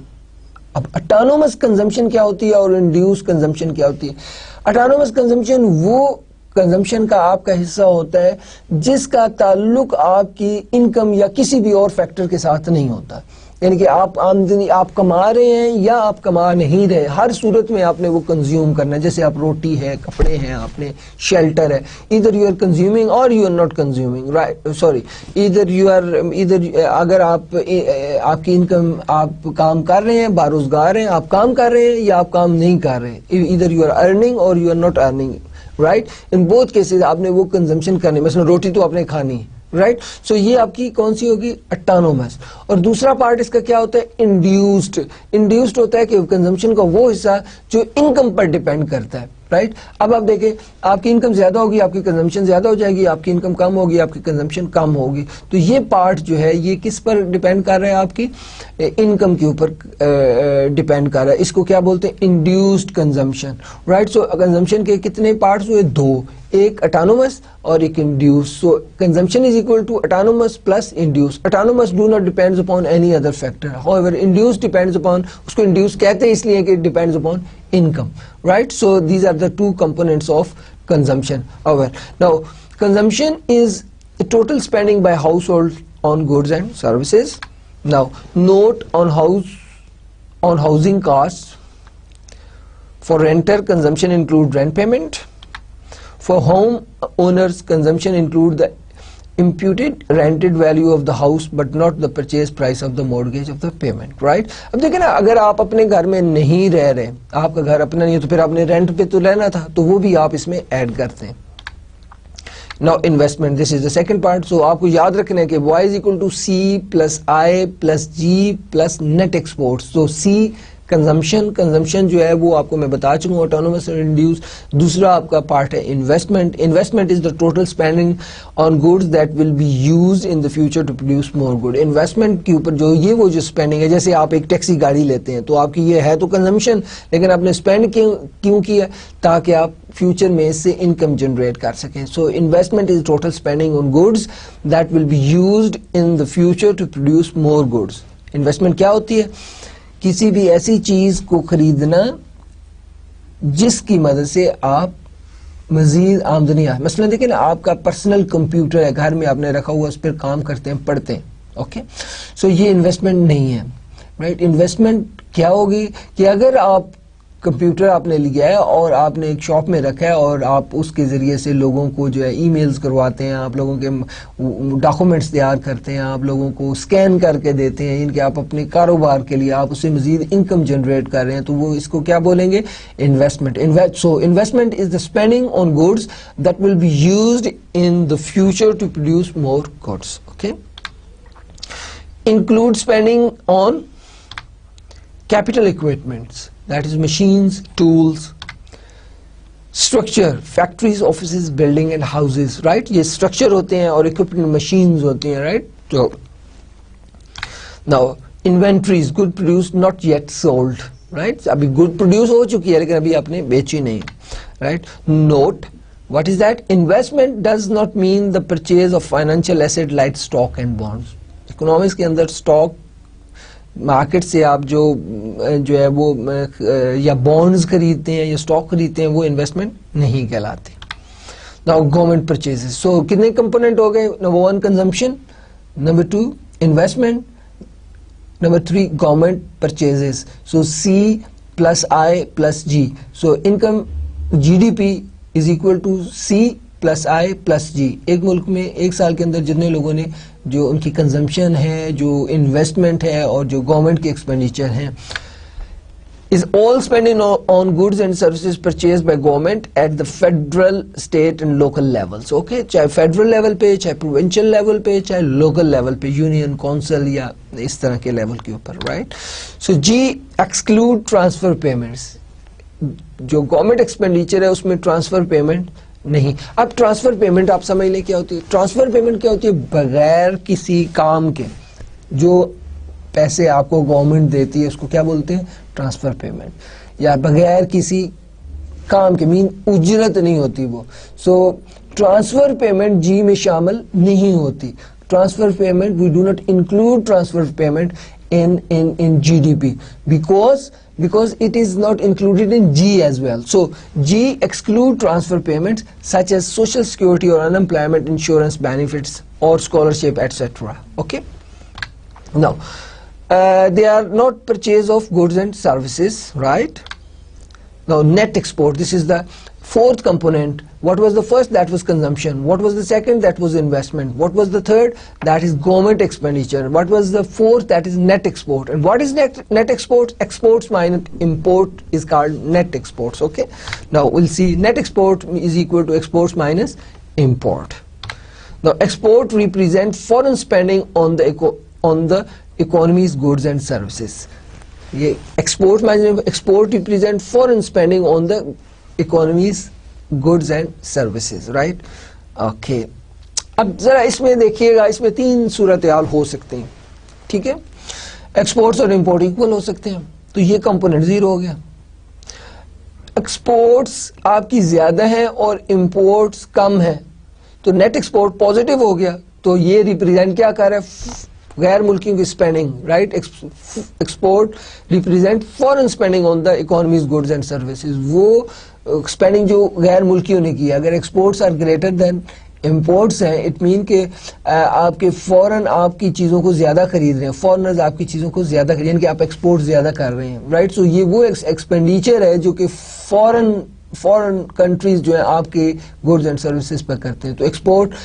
اب اٹانومس کنزمپشن کیا ہوتی ہے اور انڈیوسڈ کنزمپشن کیا ہوتی ہے؟ اٹانومس کنزمپشن وہ کنزمپشن کا آپ کا حصہ ہوتا ہے جس کا تعلق آپ کی انکم یا کسی بھی اور فیکٹر کے ساتھ نہیں ہوتا. یعنی کہ آپ آمدنی آپ کما رہے ہیں یا آپ کما نہیں رہے, ہر صورت میں آپ نے وہ کنزیوم کرنا ہے. جیسے آپ روٹی ہے, کپڑے ہیں, آپ نے شیلٹر ہے, ادھر یو آر کنزیومنگ اور you are not consuming, right, sorry, ادھر اگر آپ کی انکم آپ کام کر رہے ہیں, باروزگار ہیں, آپ کام کر رہے ہیں یا آپ کام نہیں کر رہے, ادھر یو آر ارننگ اور you are not earning, right. In both cases آپ نے وہ کنزمپشن کرنی, مثلا روٹی تو آپ نے کھانی ہے, رائٹ. سو یہ آپ کی کون سی ہوگی؟ اٹانومس. اور دوسرا پارٹ اس کا کیا ہوتا ہے؟ انڈیوسڈ. انڈیوسڈ ہوتا ہے کہ کنزمپشن کا وہ حصہ جو انکم پر ڈیپینڈ کرتا ہے, رائٹ. اب آپ دیکھیں, آپ کی انکم زیادہ ہوگی, آپ کی کنزمپشن زیادہ ہو جائے گی, آپ کی انکم کم ہوگی, آپ کی کنزمپشن کم ہوگی. تو یہ پارٹ جو ہے یہ کس پر ڈیپینڈ کر رہا ہے؟ آپ کی انکم کے اوپر ڈیپینڈ کر رہا ہے. اس کو کیا بولتے ہیں؟ Induced consumption, right. So consumption کے کتنے پارٹس ہوئے؟ 2, ایک اٹانومس اور ایک induce. So consumption is equal to autonomous plus induced. Autonomous do not depends upon any other factor. However, induced depends upon, اس کو induced کہتے ہیں اس لیے کہ it depends upon income, right? So these are the 2 components of consumption. However, now consumption is the total spending by household on goods and services. Now note on housing costs. For renter, consumption include rent payment. For home owners, consumption include the imputed rented value of the house but not the purchase price of the mortgage of the payment, right? اب دیکھیں نا, اگر آپ اپنے گھر میں نہیں رہ رہے, آپ کا گھر اپنا نہیں ہے, تو پھر آپ نے رینٹ پہ تو لینا تھا, تو وہ بھی آپ اس میں ایڈ کرتے ہیں. Now investment, this is the second part. So آپ کو یاد رکھنا ہے کہ Y is equal to C plus I plus G plus net exports. So C consumption جو ہے وہ آپ کو میں بتا چکا ہوں, آٹونومس اور انڈیوس. دوسرا آپ کا پارٹ ہے investment is the total spending on goods that will be used in the future to produce more good. Investment کے اوپر جو یہ وہ جو اسپینڈنگ ہے, جیسے آپ ایک ٹیکسی گاڑی لیتے ہیں تو آپ کی یہ ہے تو کنزمپشن, لیکن آپ نے اسپینڈ کیوں کیا, تاکہ آپ فیوچر میں اس سے انکم جنریٹ کر سکیں. So investment is total spending on goods that will be used in the future to produce more goods. Investment کیا ہوتی ہے؟ کسی بھی ایسی چیز کو خریدنا جس کی مدد سے آپ مزید آمدنی آئے. مثلا دیکھیں نا, آپ کا پرسنل کمپیوٹر ہے گھر میں آپ نے رکھا ہوا, اس پر کام کرتے ہیں, پڑھتے ہیں. اوکے, سو یہ انویسٹمنٹ نہیں ہے, رائٹ. انویسٹمنٹ کیا ہوگی کہ اگر آپ کمپیوٹر آپ نے لیا ہے اور آپ نے ایک شاپ میں رکھا ہے اور آپ اس کے ذریعے سے لوگوں کو جو ہے ای میلز کرواتے ہیں, آپ لوگوں کے ڈاکومنٹس تیار کرتے ہیں, آپ لوگوں کو اسکین کر کے دیتے ہیں, ان کے آپ اپنے کاروبار کے لیے آپ اسے مزید انکم جنریٹ کر رہے ہیں, تو وہ اس کو کیا بولیں گے؟ Investment. So investment is the spending on goods that will be used in the future to produce more goods. Okay, include spending on capital equipments, that is machines, tools, structure, factories, offices, building and houses, right. یہ structure ہوتے ہیں اور equipment machines ہوتے ہیں, right. So now inventories, good produced not yet sold, right. ابھی good produce ہو چکی ہے لیکن ابھی آپ نے بیچی نہیں, right. Note, what is that? Investment does not mean the purchase of financial asset like stock and bonds. Economics کے اندر stock مارکیٹ سے آپ جو ہے وہ یا بانڈز خریدتے ہیں یا اسٹاک خریدتے ہیں, وہ انویسٹمنٹ نہیں کہلاتے. Now government purchases. سو کتنے کمپوننٹ ہو گئے؟ Number 1 consumption, number 2 investment, number 3 government purchases. So C plus I plus G. So income G D P is equal to C plus I plus G. ایک ملک میں ایک سال کے اندر جتنے لوگوں نے جو ان کی کنزمپشن ہے, جو انویسٹمنٹ ہے اور جو گورنمنٹ کی ایکسپینڈیچر ہیں, is all spending on goods and services purchased by government at the federal, state and local levels. Okay, چاہے فیڈرل لیول پہ, چاہے پروونشل لیول پہ, چاہے لوکل لیول پہ, یونین کونسل یا اس طرح کے لیول کے اوپر, رائٹ. سو جی ایکسکلوڈ ٹرانسفر پیمنٹس. جو گورنمنٹ ایکسپینڈیچر ہے اس میں ٹرانسفر پیمنٹ نہیں. اب ٹرانسفر پیمنٹ آپ سمجھ لیں کیا ہوتی ہے. ٹرانسفر پیمنٹ کیا ہوتی ہے؟ بغیر کسی کام کے جو پیسے آپ کو گورنمنٹ دیتی ہے اس کو کیا بولتے ہیں؟ Transfer payment. یا بغیر کسی کام کے, مین اجرت نہیں ہوتی وہ. سو ٹرانسفر پیمنٹ جی میں شامل نہیں ہوتی. Transfer payment, we do not include transfer payment in GDP because it is not included in G as well. So G exclude transfer payments such as social security or unemployment insurance benefits or scholarship etc. Okay, now they are not purchase of goods and services, right. Now net export, this is the fourth component. What was the first? That was consumption. What was the second? That was investment. What was the third? That is government expenditure. What was the fourth? That is net export. And what is net export? Exports minus import is called net exports. Okay, now we'll see net export is equal to exports minus import. Now export represent foreign spending on the economy's goods and services. Export represent foreign spending on the economy's goods and services, right. Okay, اب ذرا اس میں دیکھیے گا, اس میں 3 صورتحال ہو سکتے ہیں, ٹھیک ہے. ایکسپورٹس اور امپورٹ ایکول ہو سکتے ہیں, تو یہ کمپوننٹ 0 ہو گیا. ایکسپورٹس آپ کی زیادہ ہیں اور امپورٹس کم ہیں, تو نیٹ ایکسپورٹ پازیٹیو ہو گیا. تو یہ ریپرزینٹ کیا کر رہا ہے؟ غیر ملکیوں کی spending, right. Export represent foreign spending on the economy's goods and services. وہ اسپینڈنگ جو غیر ملکیوں نے کی. اگر exports are greater than imports ہیں, اٹ مین کہ آپ کے فورن آپ کی چیزوں کو زیادہ خرید رہے ہیں, فورنرز آپ کی چیزوں کو زیادہ خرید, یعنی کہ آپ ایکسپورٹ زیادہ کر رہے ہیں, رائٹ. سو یہ وہ ایکسپینڈیچر ہے جو کہ فورن کنٹریز جو ہیں آپ کے گڈز اینڈ سروسز پر کرتے ہیں. تو export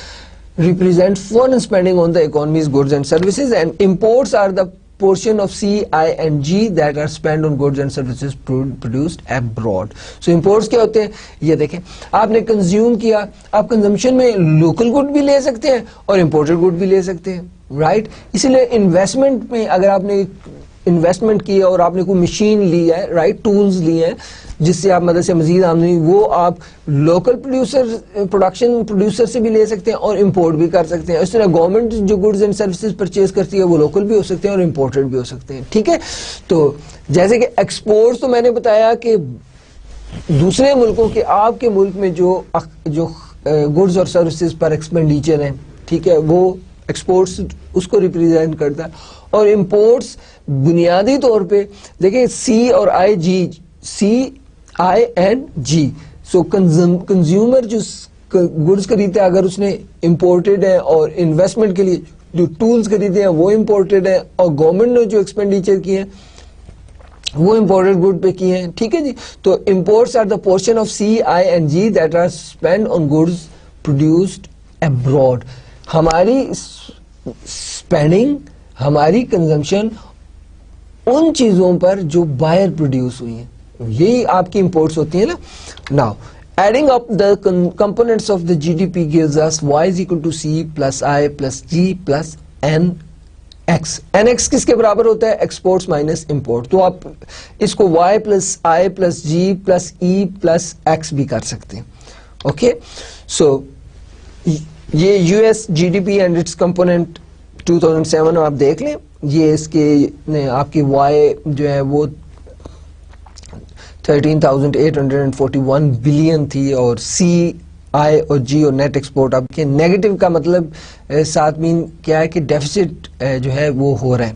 represent foreign spending on the economy's goods and services, and imports are the portion of C, I and G that are spent on goods and services produced abroad. So imports کیا ہوتے ہیں؟ یہ دیکھیں, آپ نے consume کیا, آپ consumption میں لوکل گڈ بھی لے سکتے ہیں اور امپورٹڈ گڈ بھی لے سکتے ہیں, رائٹ. اسی لیے انویسٹمنٹ میں اگر آپ نے انویسٹمنٹ کی ہے اور آپ نے کوئی مشین لی ہے, رائٹ, ٹولز لیے ہیں جس سے آپ مدد سے مزید آمدنی, وہ آپ لوکل پروڈکشن پروڈیوسر سے بھی لے سکتے ہیں اور امپورٹ بھی کر سکتے ہیں. اس طرح گورنمنٹ جو گڈز اینڈ سروسز پرچیز کرتی ہے وہ لوکل بھی ہو سکتے ہیں اور امپورٹڈ بھی ہو سکتے ہیں. ٹھیک ہے, تو جیسے کہ ایکسپورٹ تو میں نے بتایا کہ دوسرے ملکوں کے, آپ کے ملک میں جو گڈز اور سروسز پر ایکسپینڈیچر ہیں, ٹھیک ہے, وہ ایکسپورٹس اس کو ریپرزینٹ کرتا ہے. اور امپورٹس بنیادی طور پہ دیکھیں سی اور آئی جی, سی I and G, so consumer جو گڈز خریدتا ہے اگر اس نے امپورٹڈ ہے, اور انویسٹمنٹ کے لیے جو ٹولز خریدے ہیں وہ امپورٹڈ ہے, اور گورنمنٹ نے جو ایکسپینڈیچر کیے ہیں وہ امپورٹڈ گڈ پہ کیے ہیں. ٹھیک ہے جی, تو imports are the portion of C I and G that are spend on goods produced abroad. ہماری اسپینڈنگ, ہماری کنزمپشن ان چیزوں پر جو باہر پروڈیوس ہوئی ہیں, یہی آپ کی امپورٹس ہوتی ہیں نا. Now adding up the components of the GDP gives us y is equal to c plus i plus g plus nx. nx کس کے برابر ہوتا ہے؟ Exports minus import. تو آپ اس کو y plus i plus g plus e plus x بھی کر سکتے ہیں. اوکے, سو یہ U S G D P and its component 2007 آپ دیکھ لیں, یہ اس کے آپ کی وائی جو ہے وہ 13,841 بلین تھی, اور سی آئی اور جی اور نیٹ ایکسپورٹ آپ کے نیگیٹو کا مطلب ساتھ مین کیا ہے کہ ڈیفیسٹ جو ہے وہ ہو رہا ہے,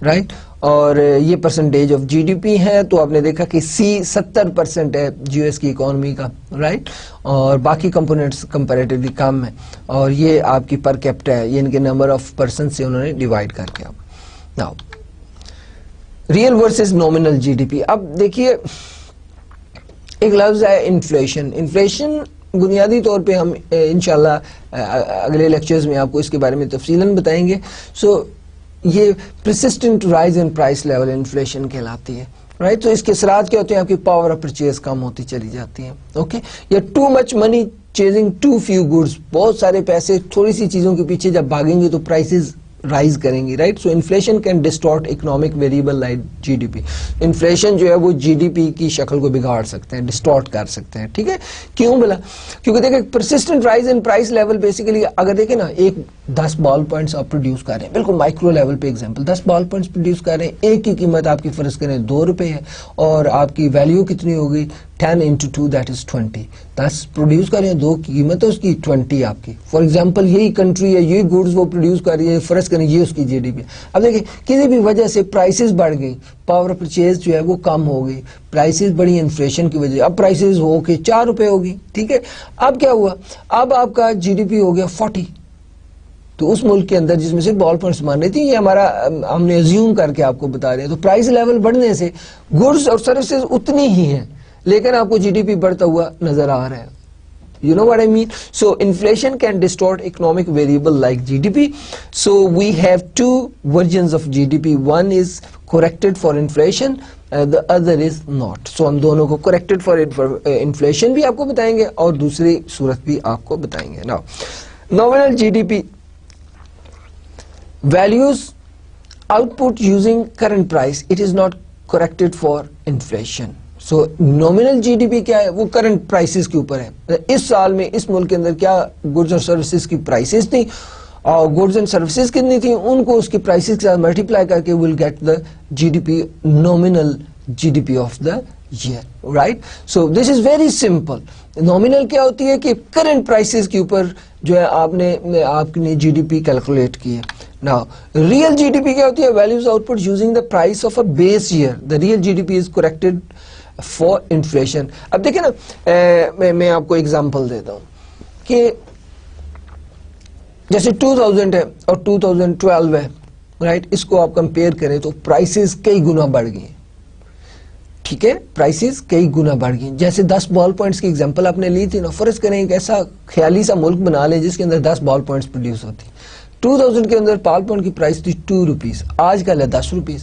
رائٹ. اور یہ percentage of G D P ہے, تو آپ نے دیکھا کہ سی 70% ہے یو ایس کی اکانومی کا, رائٹ, اور باقی کمپوننٹس کمپیریٹیولی کم ہے, اور یہ آپ کی پر کیپٹا ہے, یہ ان کے نمبر آف پرسن سے انہوں نے ڈیوائڈ کر کے. Now real versus nominal G D P. اب دیکھیے ایک لفظ ہے انفلیشن. انفلیشن بنیادی طور پہ ہم انشاءاللہ اگلے لیکچرز میں آپ کو اس کے بارے میں تفصیلاً بتائیں گے. سو یہ persistent rise in price level inflation کہلاتی ہے, رائٹ. تو اس کے اثرات کیا ہوتے ہیں؟ آپ کی پاور آف پرچیز کم ہوتی چلی جاتی ہے. اوکے, یا too much money chasing too few goods, بہت سارے پیسے تھوڑی سی چیزوں کے پیچھے جب بھاگیں گے تو پرائسز رائز کریں گی, right. So inflation can distort economic variable like G D P. Inflation جو ہے وہ جی ڈی پی کی شکل کو بگاڑ سکتے ہیں, ڈسٹارٹ کر سکتے ہیں. ٹھیک ہے, کیوں بلا؟ کیونکہ دیکھیں پرسسٹنٹ رائز ان پرائس لیول بیسیکلی اگر دیکھیں نا, ایک 10 بال پوائنٹس آپ پروڈیوس کر رہے ہیں, بالکل مائکرو لیول پہ ایگزامپل 10 بال پوائنٹس پروڈیوس کر رہے ہیں, ایک کی قیمت آپ کی فرض کریں 2 روپے ہے, اور آپ کی ویلیو کتنی ہوگی 10 into 2 that is 20. 10 پروڈیوس کر رہے ہیں, 2 کی قیمت ہے اس کی 20 آپ کی. فار ایگزامپل یہی کنٹری ہے, یہی گڈز وہ پروڈیوس کر رہی ہے, فرض کریں یہ اس کی جی ڈی پی. اب دیکھیں کسی بھی وجہ سے پرائسز بڑھ گئی, پاور آف پرچیز جو ہے وہ کم ہو گئی, پرائسز بڑی انفلیشن کی وجہ سے, اب پرائسز ہو کے 4 روپے ہوگی. ٹھیک ہے, اب کیا ہوا؟ اب آپ کا جی ڈی پی ہو گیا 40. تو اس ملک کے اندر جس میں سے بال پوائنٹس مان رہی تھی, یہ ہمارا ہم نے ایزیوم کر کے آپ کو بتا رہے ہیں. تو پرائس لیول بڑھنے سے گڈز اور سروسز اتنی ہی ہیں, لیکن آپ کو جی ڈی پی بڑھتا ہوا نظر آ رہا ہے. You know what I mean? So inflation can distort economic variable like GDP. So we have two versions of GDP. One is corrected for inflation, the other is not. So ہم دونوں کو corrected for inflation بھی آپ کو بتائیں گے, اور دوسری صورت بھی آپ کو بتائیں گے. Now, nominal GDP values output using current price. It is not corrected for inflation. So nominal G D P کیا ہے؟ وہ کرنٹ پرائسز کے اوپر ہے. اس سال میں اس ملک کے اندر کیا گڈز اور سروسز کی پرائسز تھیں, اور گڈز اینڈ سروسز کتنی تھیں, ان کو اس کی پرائسز کے ساتھ ملٹیپلائی کر کے will get the G D P, nominal G D P of the year, right. So this is very simple. Nominal کیا ہوتی ہے کہ کرنٹ پرائسز کے اوپر جو ہے آپ نے جی ڈی پی کیلکولیٹ کی ہے. Now, real GDP کیا ہوتی ہے؟ Values output using the price of a base year. The real GDP is corrected for inflation. اب دیکھیں نا, میں آپ کو ایگزامپل دیتا ہوں کہ جیسے 2000 ہے اور 2012 ہے, رائٹ. اس کو آپ کمپیئر کریں تو پرائسز کئی گنا بڑھ گئی ہیں. ٹھیک ہے, پرائسز کئی گنا بڑھ گئی. جیسے 10 بال پوائنٹس کی ایگزامپل آپ نے لی تھی نا, فرض کریں ایک ایسا خیالی سا ملک بنا لیں جس کے اندر 10 بال پوائنٹس پروڈیوس ہوتی. 2000 کے اندر بال پوائنٹ کی پرائس تھی 2 روپیز, آج کل ہے 10 روپیز,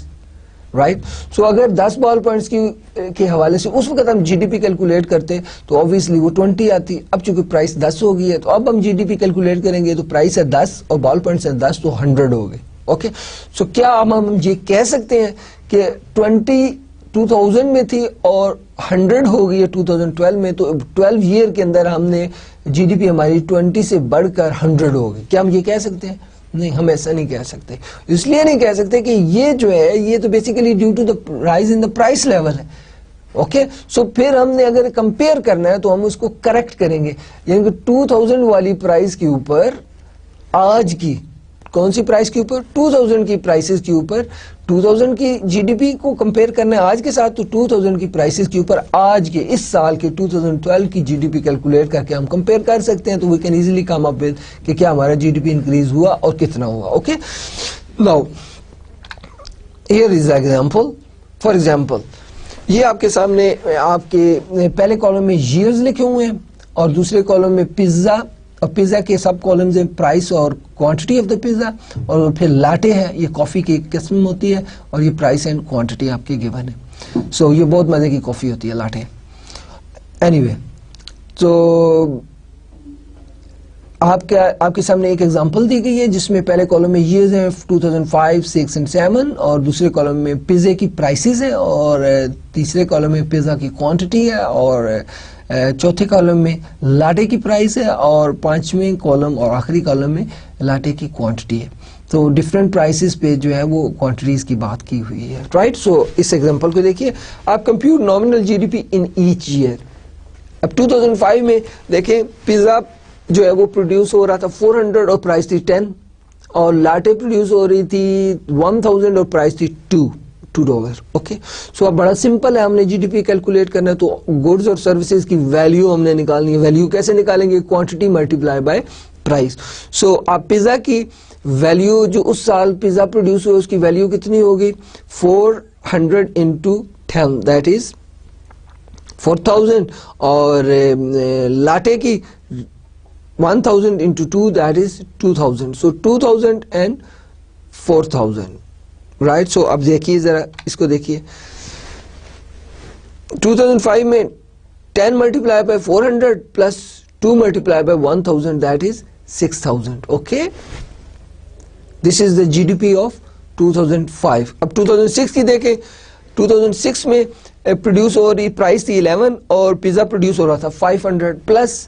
رائٹ. سو اگر 10 بال پوائنٹس کے حوالے سے اس وقت ہم جی ڈی پی کیلکولیٹ کرتے تو آبویسلی وہ 20 آتی. اب چونکہ پرائس 10 ہو گئی ہے, تو اب ہم جی ڈی پی کیلکولیٹ کریں گے تو پرائس ہے 10 اور بال پوائنٹس ہے 10, تو 100 ہو گئے. اوکے. سو کیا ہم یہ کہہ سکتے ہیں کہ 2000 میں تھی اور 100 ہو گئی ہے 2012 میں, تو 12 ایئر کے اندر ہم نے جی ڈی پی ہماری 20 سے بڑھ کر 100 ہو گئی؟ کیا ہم یہ کہہ سکتے ہیں؟ نہیں, ہم ایسا نہیں کہہ سکتے. اس لیے نہیں کہہ سکتے کہ یہ جو ہے یہ تو basically due to the rise in the price level ہے. اوکے, سو پھر ہم نے اگر کمپیئر کرنا ہے تو ہم اس کو کریکٹ کریں گے, یعنی کہ 2000 والی پرائس کے اوپر آج کی کون سی پرائس کے اوپر, 2000 کی پرائسز کے اوپر 2000 کی جی ڈی پی کو کمپیئر کرنا ہے آج کے ساتھ, تو 2000 کی پرائسز کے اوپر آج کے اس سال کے 2012 کی جی ڈی پی کیلکولیٹ کر کے ہم کمپیئر کر سکتے ہیں. تو we can easily come up with کہ کیا ہمارا جی ڈی پی انکریز ہوا اور کتنا ہوا. Okay, now here is example. For example یہ آپ کے سامنے آپ کے پہلے کالم میں ایئرز لکھے ہوئے ہیں اور دوسرے کالم میں پیزا, اور پیزا کے سب کالمز ہیں پرائس اور کوانٹٹی آف دا پیزا, اور پھر لاٹے ہے, یہ کافی کی ایک قسم ہوتی ہے, اور یہ پرائس اینڈ کوانٹٹی آپ کی گیون ہے. سو یہ بہت مزے کی کافی ہوتی ہے لاٹے. اینی وے, تو آپ کے سامنے ایک ایگزامپل دی گئی ہے جس میں پہلے کالم میں ایئرز ہیں 2005, 6 and 7, اور دوسرے کالم میں پیزے کی پرائسز ہیں, اور تیسرے کالم میں پیزا کی کوانٹٹی ہے, اور چوتھے کالم میں لاٹے کی پرائس ہے, اور پانچویں کالم اور آخری کالم میں لاٹے کی کوانٹٹی ہے. تو ڈفرینٹ پرائسز پہ جو ہے وہ کوانٹٹیز کی بات کی ہوئی ہے, رائٹ. سو اس ایگزامپل کو دیکھیے, آپ compute nominal G D P in each year. اب 2005 میں دیکھیں پیزا جو ہے وہ پروڈیوس ہو رہا تھا 400 اور پرائس تھی 10, اور لاٹے پروڈیوس ہو رہی تھی 1000 اور پرائس تھی $2. اوکے, سو اب بڑا سمپل ہے, ہم نے جی ڈی پی کیلکولیٹ کرنا ہے تو گڈز اور سروسز کی ویلیو ہم نے نکالنی ہے. ویلیو کیسے نکالیں گے؟ Quantity multiply by price. So آپ پیزا کی ویلیو جو اس سال پیزا پروڈیوس ہوئی اس کی ویلیو کتنی ہوگی؟ 400 into 10 دیٹ از 4000, اور لاٹے کی 1000 into 2 that is 2000. So 2000 and 4000, right? So اب دیکھیے ذرا اس کو دیکھیے, 2005 میں 10 multiplied by 400 plus 2 multiplied by 1000 that is 6000. Okay, this is the GDP of 2005. اب 2006 کی دیکھیں, 2006 میں پروڈیوس ہو رہی پرائس تھی 11 اور پیزا پروڈیوس ہو رہا تھا 500 پلس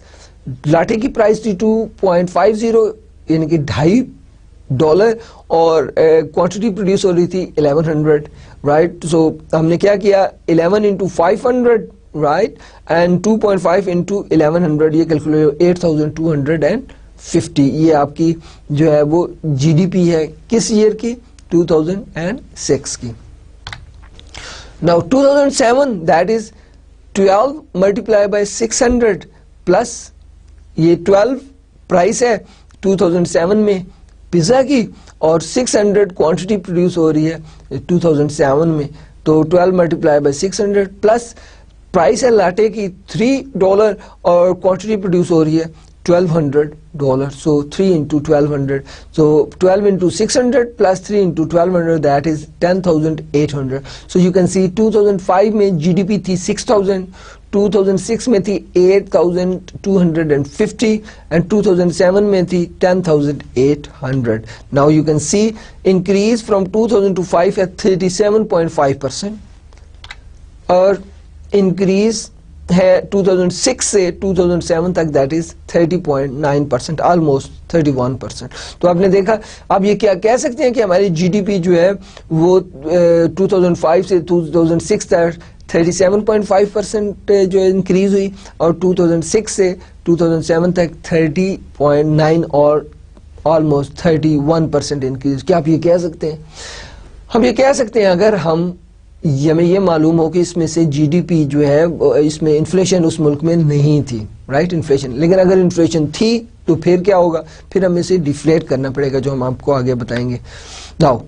لاٹے کی پرائس تھی 2.50 یعنی کہ $2.50, اور کوانٹٹی پروڈیوس ہو رہی تھی 1100, رائٹ. سو ہم نے کیا کیا, 11 into 500, رائٹ, اینڈ 2.5 into 1100, یہ کیلکولیٹ 8250. یہ آپ کی جو ہے وہ جی ڈی پی ہے کس ایئر کی؟ 2006 کی. Now 2007 that is 12 multiplied by 600 plus یہ 12 پرائس ہے 2007 میں پیزا کی, اور 600 کوانٹٹی پروڈیوس ہو رہی ہے 2007 میں, تو 12 ملٹیپلائی بائی 600 پلس پرائس ہے لاٹے کی $3 اور کوانٹٹی پروڈیوس ہو رہی ہے $1200. So 3 into 1200, so 12 into 600 plus 3 into 1200 that is 10,800. So you can see 2005 میں جی ڈی پی تھی 6000, 2006 میں تھی 8250, and 2007 میں تھی 10,800. Now you can see increase from 2000 to 5 at 37.5%, اور انکریز ہے 2006 سے 2007 تک دیٹ از 30.9%, آلموسٹ 31%. تو آپ نے دیکھا, اب یہ کیا کہہ سکتے ہیں کہ ہماری جی ڈی پی جو ہے وہ 2005 سے 2006 تک 37.5% جو ہے انکریز ہوئی, اور 2006 سے 2007 تک 30.9 اور آلموسٹ 31% انکریز. کیا آپ یہ کہہ سکتے ہیں؟ ہم یہ کہہ سکتے ہیں اگر ہمیں یہ معلوم ہو کہ اس میں سے جی ڈی پی جو ہے اس میں انفلیشن اس ملک میں نہیں تھی, رائٹ, انفلیشن. لیکن اگر انفلیشن تھی تو پھر کیا ہوگا؟ پھر ہمیں اسے ڈیفلیٹ کرنا پڑے گا, جو ہم آپ کو آگے بتائیں گے. Now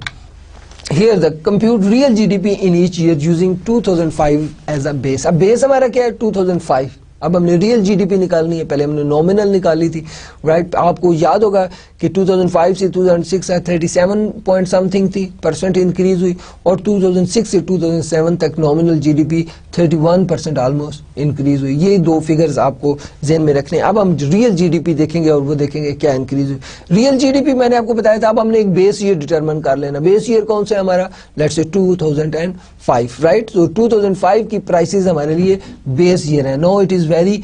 here the compute real G D P in each year using 2005 as a base. اب بیس ہمارا کیا ہے؟ 2005. اب ہم نے ریئل جی ڈی پی نکالنی ہے, پہلے ہم نے نومینل نکالی تھی, رائٹ. آپ کو یاد ہوگا کہ کہ 2005 سے 2006 تک 37 پوائنٹ سمتھنگ تھی % انکریز ہوئی, اور 2006 سے 2007 تک nominal G D P 31% almost increase ہوئی. یہ دو فگرز آپ کو ذہن میں رکھنے. اب ہم ریئل جی ڈی پی دیکھیں گے اور وہ دیکھیں گے کیا انکریز ہوئی. ریئل جی ڈی پی میں نے آپ کو بتایا تھا, اب ہم نے ایک بیس ایئر ڈیٹرمن کر لینا. بیس ایئر کون سا ہے ہمارا؟ Let's say 2005, right. تو 2005 کی پرائسز ہمارے لیے بیس ایئر ہے. No it is very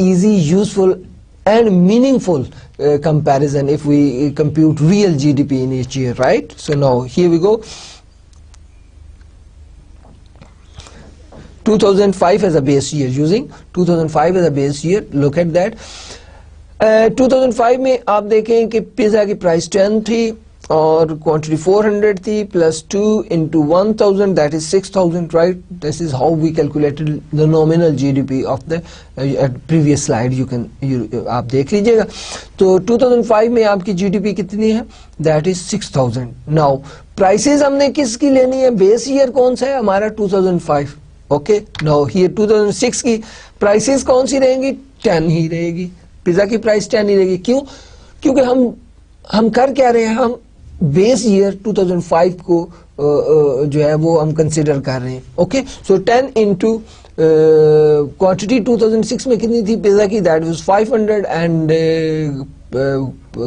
easy, useful and meaningful comparison if we compute real GDP in each year, right? So now here we go. 2005 as a base year, using 2005 as a base year, look at that. 2005 میں آپ دیکھیں کہ pizza کی price 10 تھی اور quantity 400 تھی, plus 2 into 1000 that is 6000, right? This is how we calculated the nominal GDP of the previous slide. آپ دیکھ لیجئے گا. تو 2005 میں آپ کی جی ڈی پی کتنی ہے؟ that is 6000. now prices ہم نے کس کی لینی ہے؟ بیس ایئر کون سا ہے ہمارا؟ 2005. okay, now here 2006 کی پرائسز کون سی رہیں گی؟ 10 ہی رہے گی. پیزا کی پرائس 10 ہی رہے گی. کیوں؟ کیونکہ ہم کر کیا رہے ہیں؟ ہم بیس ایئر 2005 کو جو ہے وہ ہم کنسیڈر کر رہے ہیں. اوکے, سو 10 انٹو کوانٹٹی 2006 میں کتنی تھی پیزا کی؟ That was 500 and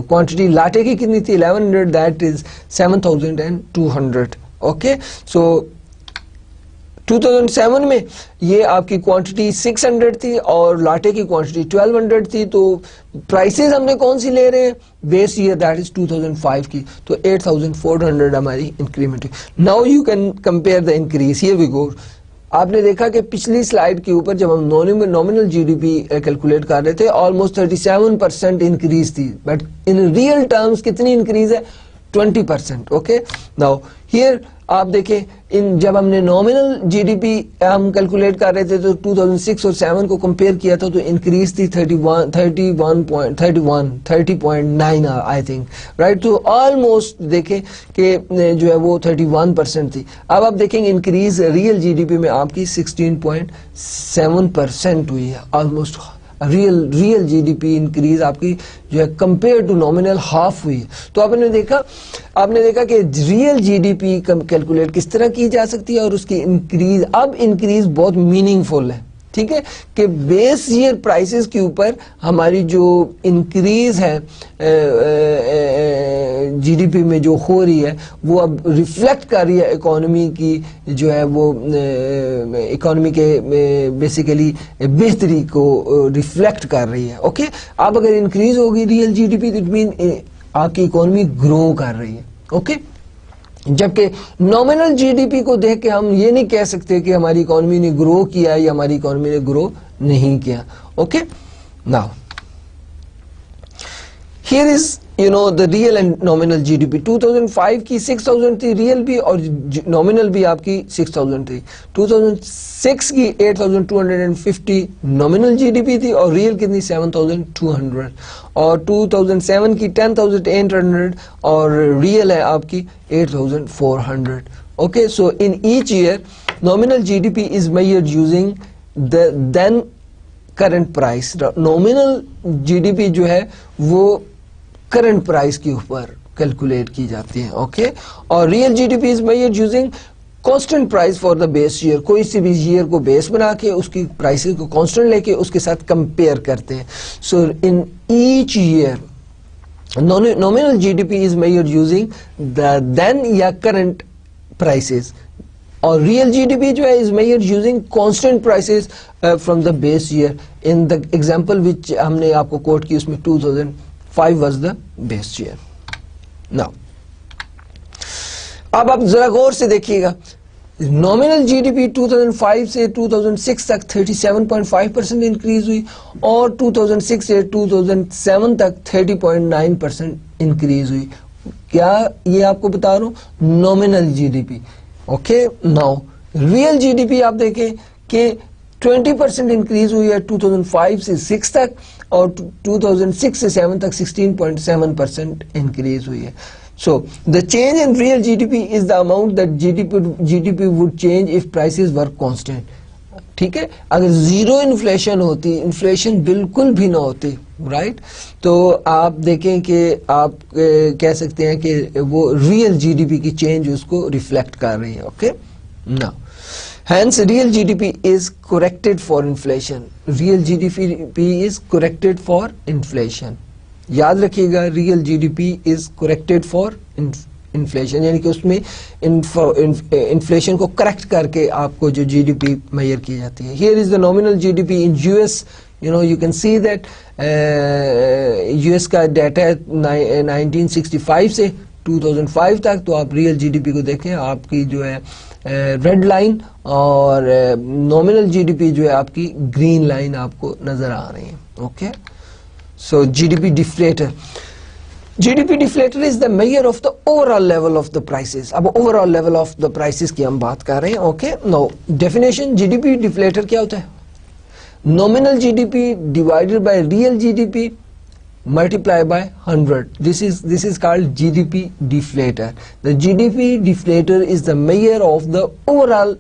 quantity latte کی کتنی تھی؟ 1100, دیٹ از 7200. اوکے, سو 2007 میں یہ آپ کی کوانٹٹی 600 تھی اور لاٹے کی کوانٹٹی 1200 تھی. تو پرائسز ہم نے کون سی لے رہے ہیں؟ بیس ایئر, دیٹ از 2005 کی. تو 8400 ہماری انکریمنٹ ہے. Now you can compare the increase. Here we go. آپ نے دیکھا کہ پچھلی سلائیڈ کے اوپر جب ہم nominal G D P calculate کر رہے تھے آلموسٹ 37% انکریز تھی, بٹ ان ریئل ٹرمز کتنی انکریز ہے؟ 20%. اوکے, ناؤ ہیئر آپ دیکھیں جب ہم نے نامنل جی ڈی پی ہم کیلکولیٹ کر رہے تھے تو 2006 اور 7 کو کمپیئر کیا تھا تو انکریز تھی 30.9 آئی تھنک, رائٹ. تو آلموسٹ دیکھیں کہ جو ہے وہ 31% تھی. اب آپ دیکھیں گے increase real G D P میں آپ کی 16.7% ہوئی ہے. Almost real G D P increase آپ کی جو ہے کمپیئر ٹو نامنل ہاف ہوئی. تو آپ نے دیکھا کہ real G D P calculate کس طرح کی جا سکتی ہے اور اس کی انکریز, اب انکریز بہت میننگ فل ہے. ٹھیک ہے کہ بیس ایئر پرائسز کے اوپر ہماری جو انکریز ہے جی ڈی پی میں جو ہو رہی ہے وہ اب ریفلیکٹ کر رہی ہے اکانومی کی جو ہے وہ اکانومی کے بیسیکلی بہتری کو ریفلیکٹ کر رہی ہے. اوکے, اب اگر انکریز ہوگی ریئل جی ڈی پی تو اٹ مین آپ کی اکانومی گرو کر رہی ہے. اوکے, جبکہ نامنل جی ڈی پی کو دیکھ کے ہم یہ نہیں کہہ سکتے کہ ہماری اکانومی نے گرو کیا یا ہماری اکانومی نے گرو نہیں کیا. Okay, now here is the real and nominal GDP. 2005 کی 6000 تھی ریئل بھی اور نامنل بھی آپ کی 6000 تھی. 2006 کی 8250 نامنل جی ڈی پی تھی اور ریئل کتنی 7200, اور 2007 کی 10800 اور ریئل ہے آپ کی 8400. Okay, so in each year nominal GDP is measured using the then current price. nominal GDP جو ہے وہ کرنٹ پرائس کے اوپر کیلکولیٹ کی جاتی ہے. اوکے, اور real G D P is measured using constant price for the base year. کوئی سی بھی ایئر کو بیس بنا کے اس کی پرائسز کو کانسٹنٹ لے کے اس کے ساتھ کمپیئر کرتے ہیں. So in each year nominal G D P is measured using the then یا کرنٹ پرائسز, اور ریئل جی ڈی پی جو ہے is measured using constant prices from the base year. In the example which ہم نے آپ کو کوٹ کی اس میں 2005 was the base year. Now, اب آپ ذرا غور سے دیکھیے گا نامنل جی ڈی پی 2005 سے 2006 تک 37.5% انکریز ہوئی اور 2006 سے 2007 تک 30.9% انکریز ہوئی. کیا یہ آپ کو بتا رہا ہوں nominal G D P. Okay, now real G D P آپ دیکھیں کہ 20% انکریز ہوئی ہے 2005 سے 6 تک اور 2006 سے 7 تک 16.7% انکریز ہوئی ہے. So the change in real GDP is the amount that GDP would change if prices were constant. ٹھیک ہے. اگر زیرو انفلیشن ہوتی, انفلیشن بالکل بھی نہ ہوتی, رائٹ, تو آپ دیکھیں کہ آپ کہہ سکتے ہیں کہ وہ ریئل جی ڈی پی کی چینج اس کو ریفلیکٹ کر رہی ہے. اوکے, نا hence real GDP is corrected for inflation. Real GDP is corrected for inflation. یاد رکھیے گا, real G D P is corrected for inflation, یعنی کہ اس میں انفلیشن کو کریکٹ کر کے آپ کو جو جی ڈی پی میئر کی جاتی ہے. Here is the nominal G D P in U S. You can see that U S کا ڈیٹا ہے 1965 سے 2005 تک, تو آپ ریئل جی ڈی پی کو دیکھیں, آپ کی جو ہے ریڈ لائن اور نامنل جی ڈی پی جو ہے آپ کی گرین لائن آپ کو نظر آ رہی ہے. Okay, so G D P deflator. GDP deflator is the measure of the overall level of the prices. اب overall level of the prices کی ہم بات کر رہے ہیں. اوکے, نو definition GDP deflator کیا ہوتا ہے؟ Nominal GDP divided by real GDP multiplied by 100. This is called GDP deflator. The GDP deflator is the measure of the overall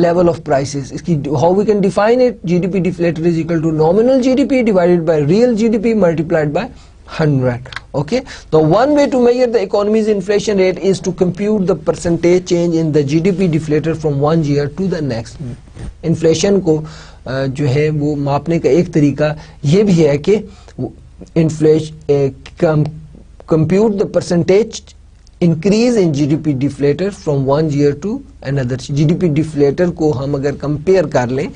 level of prices. How we can define it? GDP deflator is equal to nominal GDP divided by real GDP multiplied by 100. Okay, the one way to measure the economy's inflation rate is to compute the percentage change in the GDP deflator from one year to the next. Inflation کو جو ہے وہ ماپنے کا ایک طریقہ یہ بھی ہے کہ compute the percentage increase in GDP deflator from one year to another. GDP deflator کو ہم اگر کمپیئر کر لیں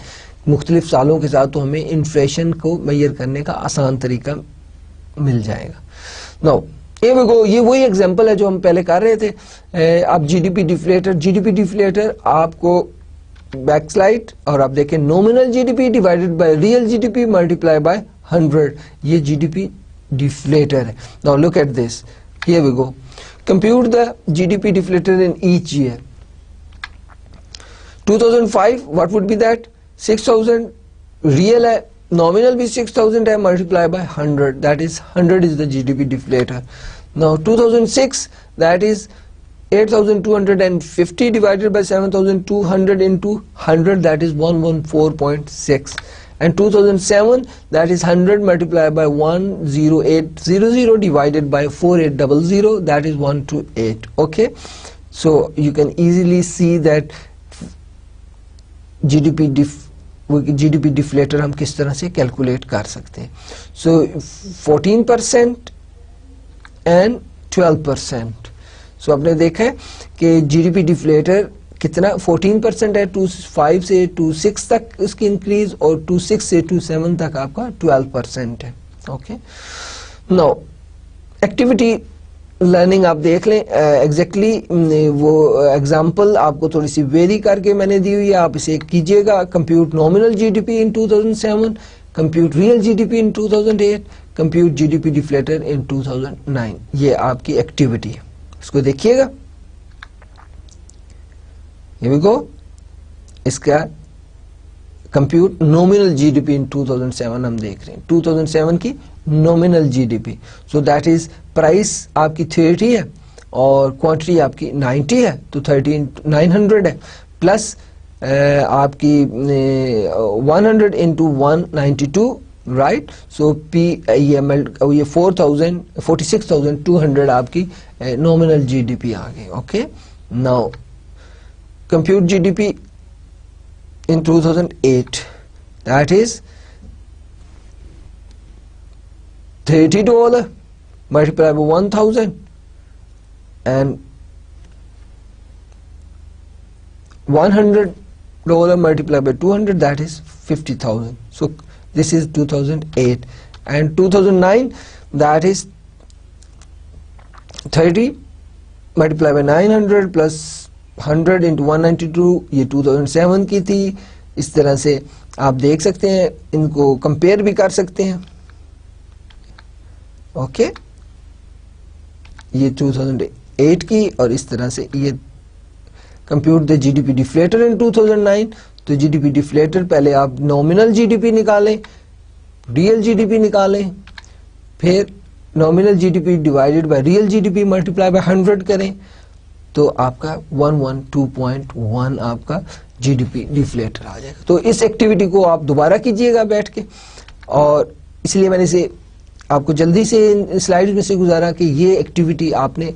مختلف سالوں کے ساتھ تو ہمیں انفلیشن کو میئر کرنے کا آسان طریقہ مل جائے گا. نو یہ وہی ایگزامپل ہے جو ہم پہلے کر رہے تھے. اب جی ڈی پی ڈیفلیٹر آپ کو بیک سلائڈ اور آپ دیکھیں nominal G D P divided by real G D P multiply by 100, یہ جی ڈی پی ڈیفلیٹر ہے. Now look at this, here we go. Compute the G D P deflator in each year. 2005 what would be that? 6000 real ہے, nominal بھی 6000 ہے, multiply by 100, that is 100 is the GDP deflator. Now 2006 that is 8250 divided by 7200 into 100, that is 114.6, and 2007 that is 100 multiplied by 10800 divided by 4800, that is 128. Okay, so you can easily see that G D P deflator ہم کس طرح سے calculate کر سکتے ہیں. سو 14% and 12%. سو آپ نے دیکھا ہے کہ جی ڈی پی ڈیفلیٹر کتنا 14% ہے, 25 سے 26 تک اس کی انکریز, اور 26 سے 27 تک آپ کا 12% ہے. اوکے, نو ایکٹیویٹی لرننگ آپ دیکھ لیں ایگزیکٹلی وہ ایگزامپل آپ کو تھوڑی سی ویری کر کے میں نے دی ہوئی ہے, آپ اسے کیجئے گا. Compute nominal G D P in 2007, compute real G D P in 2008, compute G D P deflator in 2009. یہ آپ کی ایکٹیویٹی ہے, اس کو دیکھیے گا. Here we go. اس کا compute nominal G D P in 2007 ہم دیکھ رہے ہیں, 2007 کی nominal G D P. So that is price آپ کی 30 ہے اور کوانٹٹی آپ کی 90 ہے, تو 900 ہے, پلس آپ کی 100 انٹو 192, رائٹ. سو پی یہ 46,200 آپ کی نومنل جی ڈی پی آ گئی. Okay, now compute GDP in 2008, that is $30 multiplied by 1000 and $100 multiplied by 200, that is 50,000. So this is 2008. And 2009, that is 30 multiplied by 900 plus 100 into 192, یہ 2007 کی تھی. اس طرح سے آپ دیکھ سکتے ہیں, ان کو کمپیئر بھی کر سکتے ہیں. اوکے, یہ 2008 کی, اور اس طرح سے یہ compute the G D P deflator in 2009. تو جی ڈی پی ڈیفلیٹر پہلے آپ نومنل جی ڈی پی نکالیں, ریئل جی ڈی پی نکالیں, پھر nominal G D P divided by real G D P multiply by 100 کریں, تو آپ کا 112.1 آپ کا جی ڈی پی ڈیفلیٹر آ جائے گا. تو اس ایکٹیویٹی کو آپ دوبارہ کیجئے گا بیٹھ کے, اور اس لیے میں نے اسے آپ کو جلدی سے سلائیڈ میں سے گزارا کہ یہ ایکٹیویٹی آپ نے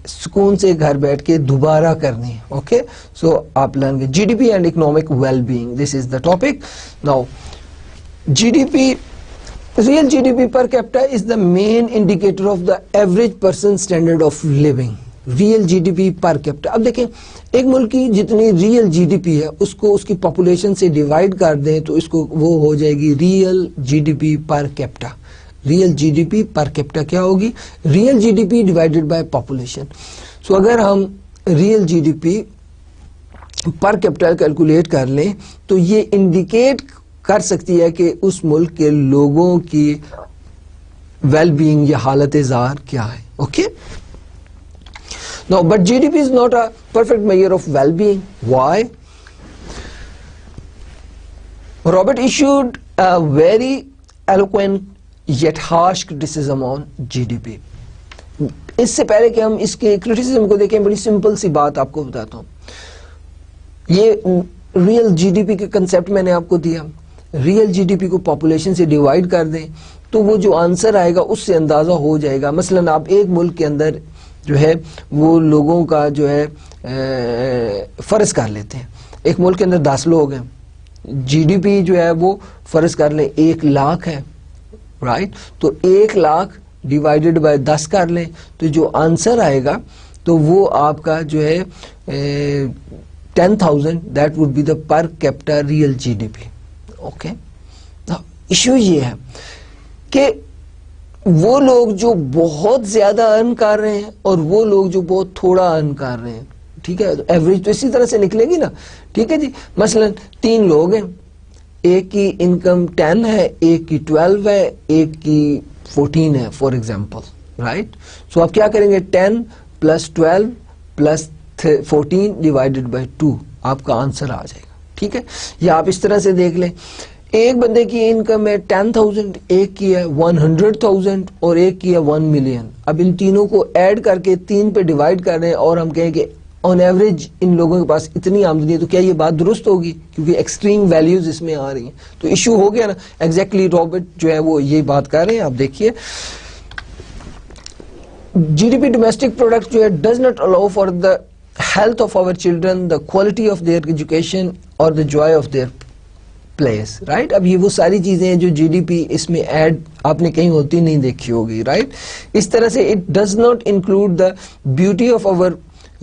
سکون سے گھر بیٹھ کے دوبارہ کرنی ہے. اوکے, سو آپ لرن گے G D P and economic well being, this is the topic. Now G D P, real GDP per capita is the main indicator of the average person's standard of living. Real GDP per capita. اب دیکھیں ایک ملک کی جتنی real G D P ہے اس کو اس کی population سے divide کر دیں تو اس کو وہ ہو جائے گی real G D P per capita. Real G D P per capita کیا ہوگی؟ Real G D P divided by population. So اگر ہم real G D P per capita calculate کر لیں تو یہ انڈیکیٹ کر سکتی ہے کہ اس ملک کے لوگوں کی ویل بینگ یا حالت زار کیا ہے. Okay, no but G D P is not a perfect measure of well being. Why? Robert issued a very eloquent yet harsh criticism on G D P. اس سے پہلے کہ ہم اس کے کرٹیسزم کو دیکھیں, بڑی سمپل سی بات آپ کو بتاتا ہوں. یہ ریئل جی ڈی پی کے کنسپٹ میں نے آپ کو دیا. ریئل جی ڈی پی کو پاپولیشن سے ڈیوائڈ کر دیں تو وہ جو آنسر آئے گا اس سے اندازہ ہو جائے گا. مثلا آپ ایک ملک کے اندر جو ہے وہ لوگوں کا جو ہے فرض کر لیتے ہیں, ایک ملک کے اندر 10 لوگ ہیں, جی ڈی پی جو ہے وہ فرض کر لیں 1 لاکھ ہے, رائٹ. تو 1 لاکھ ڈیوائڈیڈ بائی 10 کر لیں تو جو آنسر آئے گا تو وہ آپ کا جو ہے 10,000, that would be the per capita real G D P. Okay, issue یہ ہے کہ وہ لوگ جو بہت زیادہ ارن کر رہے ہیں اور وہ لوگ جو بہت تھوڑا ارن کر رہے ہیں, ٹھیک ہے, ایوریج تو اسی طرح سے نکلے گی نا. ٹھیک ہے جی, مثلا 3 لوگ ہیں, ایک کی انکم 10 ہے, ایک کی 12 ہے, ایک کی 14 ہے فار ایگزامپل, رائٹ. سو آپ کیا کریں گے, 10 + 12 + 14 ڈیوائڈیڈ بائی 2 آپ کا آنسر آ جائے گا. ٹھیک ہے, یا آپ اس طرح سے دیکھ لیں, ایک بندے کی انکم ہے 10,000, ایک کی ہے 100,000 اور ایک کی ہے 1 ملین. اب ان تینوں کو ایڈ کر کے 3 پہ ڈیوائڈ کر رہے ہیں اور ہم کہیں کہ آن ایوریج ان لوگوں کے پاس اتنی آمدنی ہے, تو کیا یہ بات درست ہوگی؟ کیونکہ ایکسٹریم ویلیوز اس میں آ رہی ہیں. تو ایشو ہو گیا نا. ایگزیکٹلی رابرٹ جو ہے وہ یہی بات کر رہے ہیں. آپ دیکھیے G D P domestic product جو ہے does not allow for the health of our children, the quality of their education or the joy of their place, right. اب یہ وہ ساری چیزیں ہیں جو جی ڈی پی اس میں ایڈ آپ نے کہیں ہوتی نہیں دیکھی ہوگی, right. اس طرح سے it does not include the beauty of our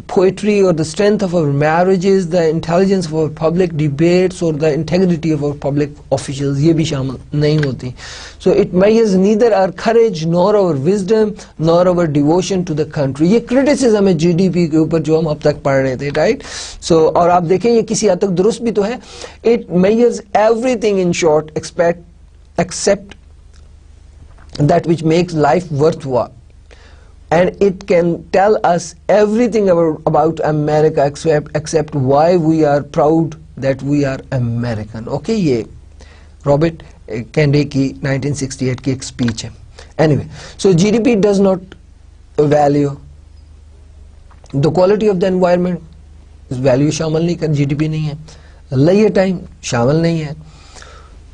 poetry or the strength of our marriages, the intelligence of our public debates or the integrity of our public officials, یہ بھی شامل نہیں ہوتی. So it measures neither our courage nor our wisdom nor our devotion to the country. یہ criticism ہے جی D پی کے اوپر جو ہم اب تک پڑھ رہے تھے, right. So اور آپ دیکھیں یہ کسی حد تک درست بھی تو ہے. It measures everything in short except that which makes life worthwhile. And it can tell us everything about America except why we are proud that we are American. Okay, یہ رابرٹ کینڈی کی 1968 کی ایک speech ہے. Anyway, so GDP does not value the quality of the environment. اس value شامل نہیں کر, جی D پی نہیں ہے. لیئر ٹائم شامل نہیں ہے.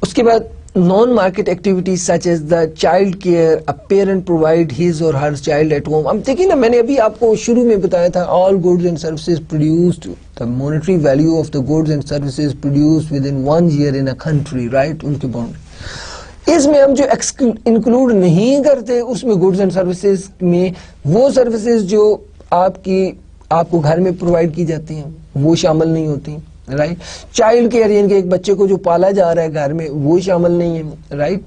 اس کے بعد naan market activities such as the child care, a parent provide his or her child at home. اب دیکھیں نا, میں نے ابھی آپ کو شروع میں بتایا تھا all goods and services produced, the monetary value of the goods and services produced within 1 year in a country, right, ان کی باؤنڈری. اس میں ہم جو انکلوڈ نہیں کرتے اس میں گڈز اینڈ سروسز میں وہ سروسز جو آپ کو گھر میں پرووائڈ کی جاتی ہیں وہ شامل نہیں ہوتی, رائٹ. چائلڈ کیئر یعنی کہ ایک بچے کو جو پالا جا رہا ہے گھر میں وہ شامل نہیں ہے, رائٹ.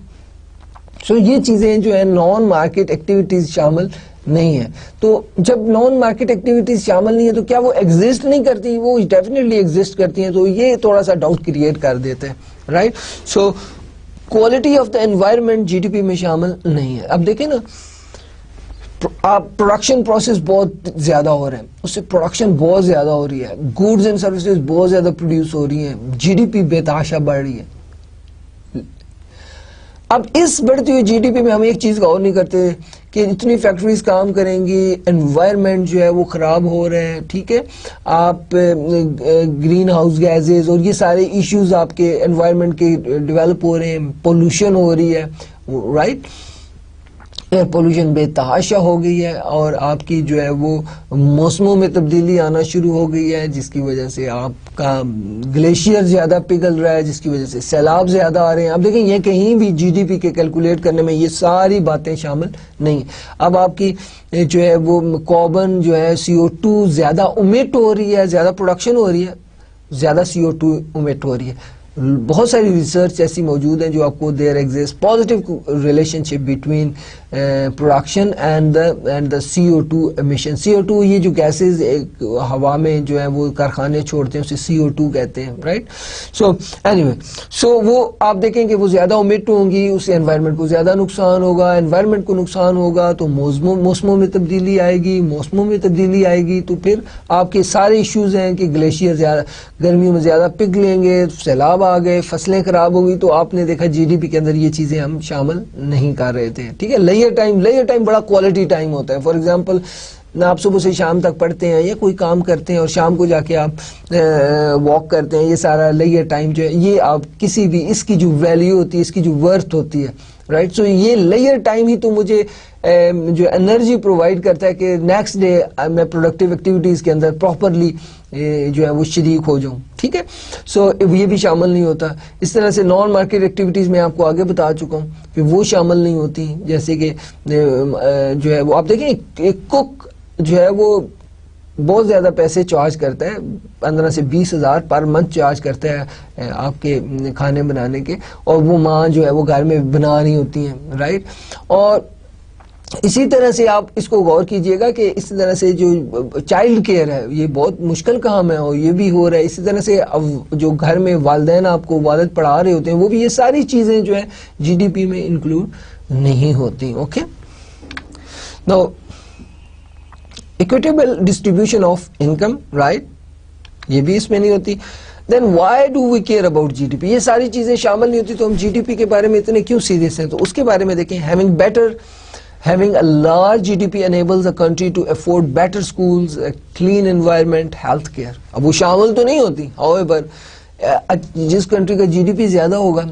سو یہ چیزیں جو ہے نان مارکیٹ ایکٹیویٹیز شامل نہیں ہے. تو جب نان مارکیٹ ایکٹیویٹیز شامل نہیں ہے تو کیا وہ ایگزسٹ نہیں کرتی؟ وہ ڈیفینیٹلی ایگزسٹ کرتی ہیں. تو یہ تھوڑا سا ڈاؤٹ کریٹ کر دیتے ہیں, right. So quality of the environment G D P میں شامل نہیں ہے. اب دیکھیں نا, آپ پروڈکشن پروسیس بہت زیادہ ہو رہے ہیں, اس سے پروڈکشن بہت زیادہ ہو رہی ہے, گوڈز اینڈ سروسز بہت زیادہ پروڈیوس ہو رہی ہیں, جی ڈی پی بے تحاشا بڑھ رہی ہے. اب اس بڑھتی ہوئی جی ڈی پی میں ہم ایک چیز کا اور نہیں کرتے کہ اتنی فیکٹریز کام کریں گی, انوائرمنٹ جو ہے وہ خراب ہو رہے ہیں, ٹھیک ہے, آپ گرین ہاؤس گیسز اور یہ سارے ایشوز آپ کے انوائرمنٹ کے ڈیولپ ہو رہے ہیں, پولوشن ہو رہی ہے, رائٹ, ایئر پولوشن بے تحاشا ہو گئی ہے, اور آپ کی جو ہے وہ موسموں میں تبدیلی آنا شروع ہو گئی ہے, جس کی وجہ سے آپ کا گلیشیئر زیادہ پگھل رہا ہے, جس کی وجہ سے سیلاب زیادہ آ رہے ہیں. اب دیکھیں یہ کہیں بھی جی ڈی پی کے کیلکولیٹ کرنے میں یہ ساری باتیں شامل نہیں. اب آپ کی جو ہے وہ کاربن جو ہے CO2 زیادہ امٹ ہو رہی ہے, زیادہ پروڈکشن ہو رہی ہے, زیادہ CO2 امٹ ہو رہی ہے. بہت ساری ریسرچ ایسی موجود ہیں جو آپ کو there exist positive relationship between production and the CO2 emission. CO2 یہ جو گیسز ہوا میں جو ہے وہ کارخانے چھوڑتے ہیں اسے CO2 کہتے ہیں, رائٹ. سو اینی وے, سو وہ آپ دیکھیں کہ وہ زیادہ امٹ ہوں گی, اس سے انوائرمنٹ کو زیادہ نقصان ہوگا, انوائرمنٹ کو نقصان ہوگا تو موسموں میں تبدیلی آئے گی, موسموں میں تبدیلی آئے گی تو پھر آپ کے سارے ایشوز ہیں کہ گلیشیئر زیادہ گرمیوں میں زیادہ پگھلیں گے, سیلاب آ گئے, فصلیں خراب ہوں گی. تو آپ نے دیکھا جی ڈی پی کے اندر یہ چیزیں ہم شامل نہیں کر رہے تھے, ٹھیک ہے. لیئر ٹائم بڑا کوالٹی ٹائم ہوتا ہے. فار ایگزامپل آپ صبح سے شام تک پڑھتے ہیں یا کوئی کام کرتے ہیں اور شام کو جا کے آپ واک کرتے ہیں, یہ سارا لیئر ٹائم جو ہے یہ آپ کسی بھی اس کی جو ویلیو ہوتی ہے, اس کی جو ورتھ ہوتی ہے, رائٹ. سو یہ لیئر ٹائم ہی تو مجھے جو انرجی پرووائڈ کرتا ہے کہ نیکسٹ ڈے میں پروڈکٹیو ایکٹیویٹیز کے اندر پراپرلی جو ہے وہ شریک ہو جاؤں, ٹھیک ہے. سو یہ بھی شامل نہیں ہوتا. اس طرح سے نان مارکیٹ ایکٹیویٹیز میں آپ کو آگے بتا چکا ہوں کہ وہ شامل نہیں ہوتی, جیسے کہ جو ہے وہ آپ دیکھیں ایک کک جو ہے وہ بہت زیادہ پیسے چارج کرتا ہے, 15 سے 20 ہزار پر منتھ چارج کرتا ہے آپ کے کھانے بنانے کے, اور وہ ماں جو ہے وہ گھر میں بنا رہی ہوتی ہیں, رائٹ. اور اسی طرح سے آپ اس کو غور کیجئے گا کہ اس طرح سے جو چائلڈ کیئر ہے یہ بہت مشکل کام ہے, اور یہ بھی ہو رہا ہے. اسی طرح سے جو گھر میں والدین آپ کو والد پڑھا رہے ہوتے ہیں وہ بھی, یہ ساری چیزیں جو ہیں جی ڈی پی میں انکلوڈ نہیں ہوتی. Okay, no equitable distribution of income, right, یہ بھی اس میں نہیں ہوتی. then why do we care about GDP, یہ ساری چیزیں شامل نہیں ہوتی تو ہم جی ڈی پی کے بارے میں اتنے کیوں سیریس ہیں. تو اس کے بارے میں دیکھیں, having a large GDP enables a country to afford better schools, a clean environment, health care. اب وہ شامل تو نہیں ہوتی. however جس کنٹری کا جی ڈی پی زیادہ ہوگا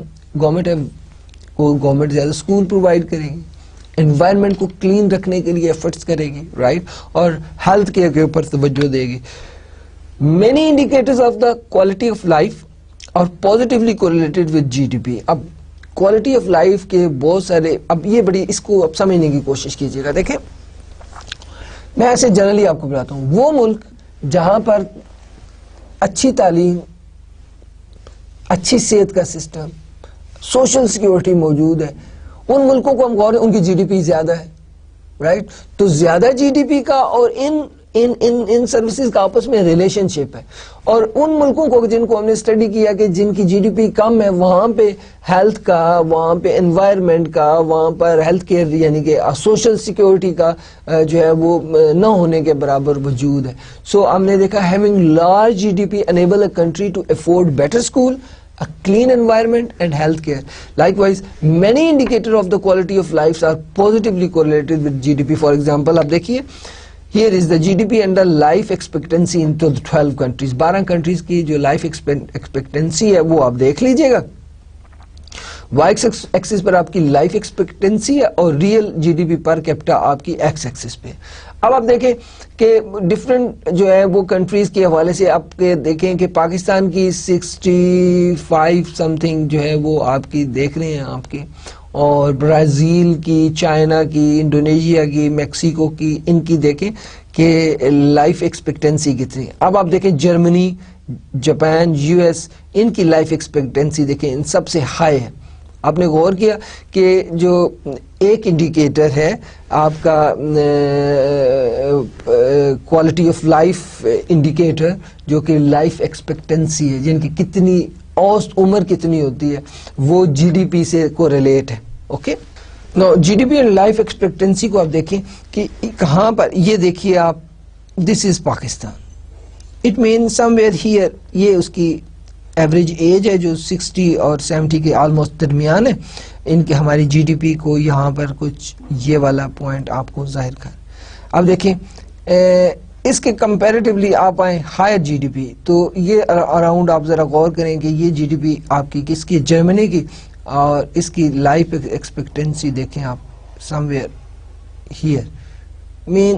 گورنمنٹ زیادہ اسکول پرووائڈ کرے گی, انوائرمنٹ کو کلین رکھنے کے لیے ایفرٹس کرے گی, رائٹ, اور ہیلتھ کیئر کے اوپر توجہ دے گی. Many indicators of the quality of life اور positively correlated with G D P. اب کوالٹی آف لائف کے بہت سارے, اب یہ بڑی اس کو اب سمجھنے کی کوشش کیجیے گا. دیکھیں میں ایسے جنرلی آپ کو بتاتا ہوں, وہ ملک جہاں پر اچھی تعلیم, اچھی صحت کا سسٹم, سوشل سیکیورٹی موجود ہے, ان ملکوں کو ہم غور, ان کی جی ڈی پی زیادہ ہے, رائٹ. تو زیادہ جی ڈی پی کا اور ان سروسز کا آپس میں ریلیشن شپ ہے. اور ان ملکوں کو جن کو ہم نے اسٹڈی کیا کہ جن کی جی ڈی پی کم ہے, وہاں پہ ہیلتھ کا, وہاں پہ انوائرمنٹ کا, وہاں پر ہیلتھ کیئر یعنی کہ سوشل سیکیورٹی کا جو ہے وہ نہ ہونے کے برابر وجود ہے. سو ہم نے دیکھا having large GDP enable a country to afford better school, a clean environment and health care. Likewise, many indicators of the quality of life are positively correlated with GDP. For example, آپ دیکھیے, here is the GDP and the life expectancy in the 12 countries. 12 countries کی جو life expectancy ہے وہ آپ دیکھ لیجئے گا. Y Axis پر آپ کی لائف ایکسپیکٹنسی ہے اور real G D P per capita آپ کی ایکس ایکسس پہ. اب آپ دیکھیں کہ ڈفرینٹ جو ہے وہ کنٹریز کے حوالے سے آپ کے دیکھیں کہ پاکستان کی 65 سم تھنگ جو ہے وہ آپ کی دیکھ رہے ہیں آپ کے, اور برازیل کی, چائنا کی, انڈونیشیا کی, میکسیکو کی, ان کی دیکھیں کہ لائف ایکسپیکٹنسی کتنی. اب آپ دیکھیں جرمنی, جاپان, یو ایس, ان کی لائف ایکسپیکٹنسی دیکھیں ان سب سے ہائی ہے. آپ نے غور کیا کہ جو ایک انڈیکیٹر ہے آپ کا کوالٹی آف لائف انڈیکیٹر جو کہ لائف ایکسپیکٹنسی ہے, جن کی کتنی اوسط عمر کتنی ہوتی ہے, وہ جی ڈی پی سے کو ریلیٹ ہے. اوکے, نو جی ڈی پی اور لائف ایکسپیکٹنسی کو آپ دیکھیں کہ کہاں پر, یہ دیکھیے آپ, this is Pakistan, it mean somewhere here, یہ اس کی ایوریج ایج ہے جو 60 اور 70 کے آلموسٹ درمیان ہے، ان کی ہماری جی ڈی پی کو یہاں پر کچھ یہ والا پوائنٹ آپ کو ظاہر کر. اب دیکھیں اس کے کمپیریٹیولی آپ آئیں ہائر جی ڈی پی، تو یہ اراؤنڈ آپ ذرا غور کریں کہ یہ جی ڈی پی آپ کی کس کی، جرمنی کی، اور اس کی لائف ایکسپیکٹنسی دیکھیں آپ somewhere here mean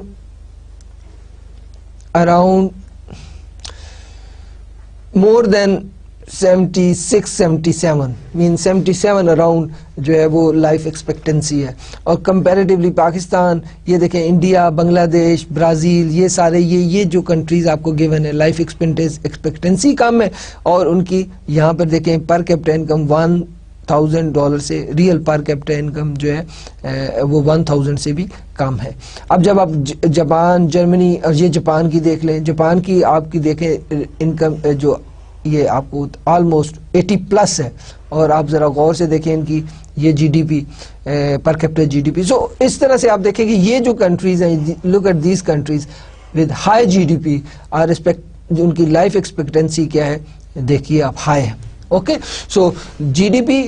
around more than 76 77 mean 77 around جو ہے وہ لائف ایکسپیکٹنسی ہے. اور کمپیریٹیولی پاکستان، یہ دیکھیں انڈیا، بنگلہ دیش، برازیل، یہ سارے یہ جو کنٹریز آپ کو گیون ہے لائف ایکسپیکٹنسی کم ہے، اور ان کی یہاں پر دیکھیں پر کیپٹا انکم $1,000 سے، ریئل پر کیپٹا انکم جو ہے وہ 1000 سے بھی کم ہے. اب جب آپ جاپان، جرمنی، اور یہ جاپان کی دیکھ لیں، جاپان کی آپ کی دیکھیں انکم جو یہ آپ کو آلموسٹ 80+ ہے، اور آپ ذرا غور سے دیکھیں ان کی یہ G D P per capita G D P. So اس طرح سے آپ دیکھیں کہ یہ جو کنٹریز ہیں، look at these countries with high G D P اور ان کی لائف ایکسپیکٹنسی کیا ہے دیکھیے آپ، ہائی ہے. Okay, so G D P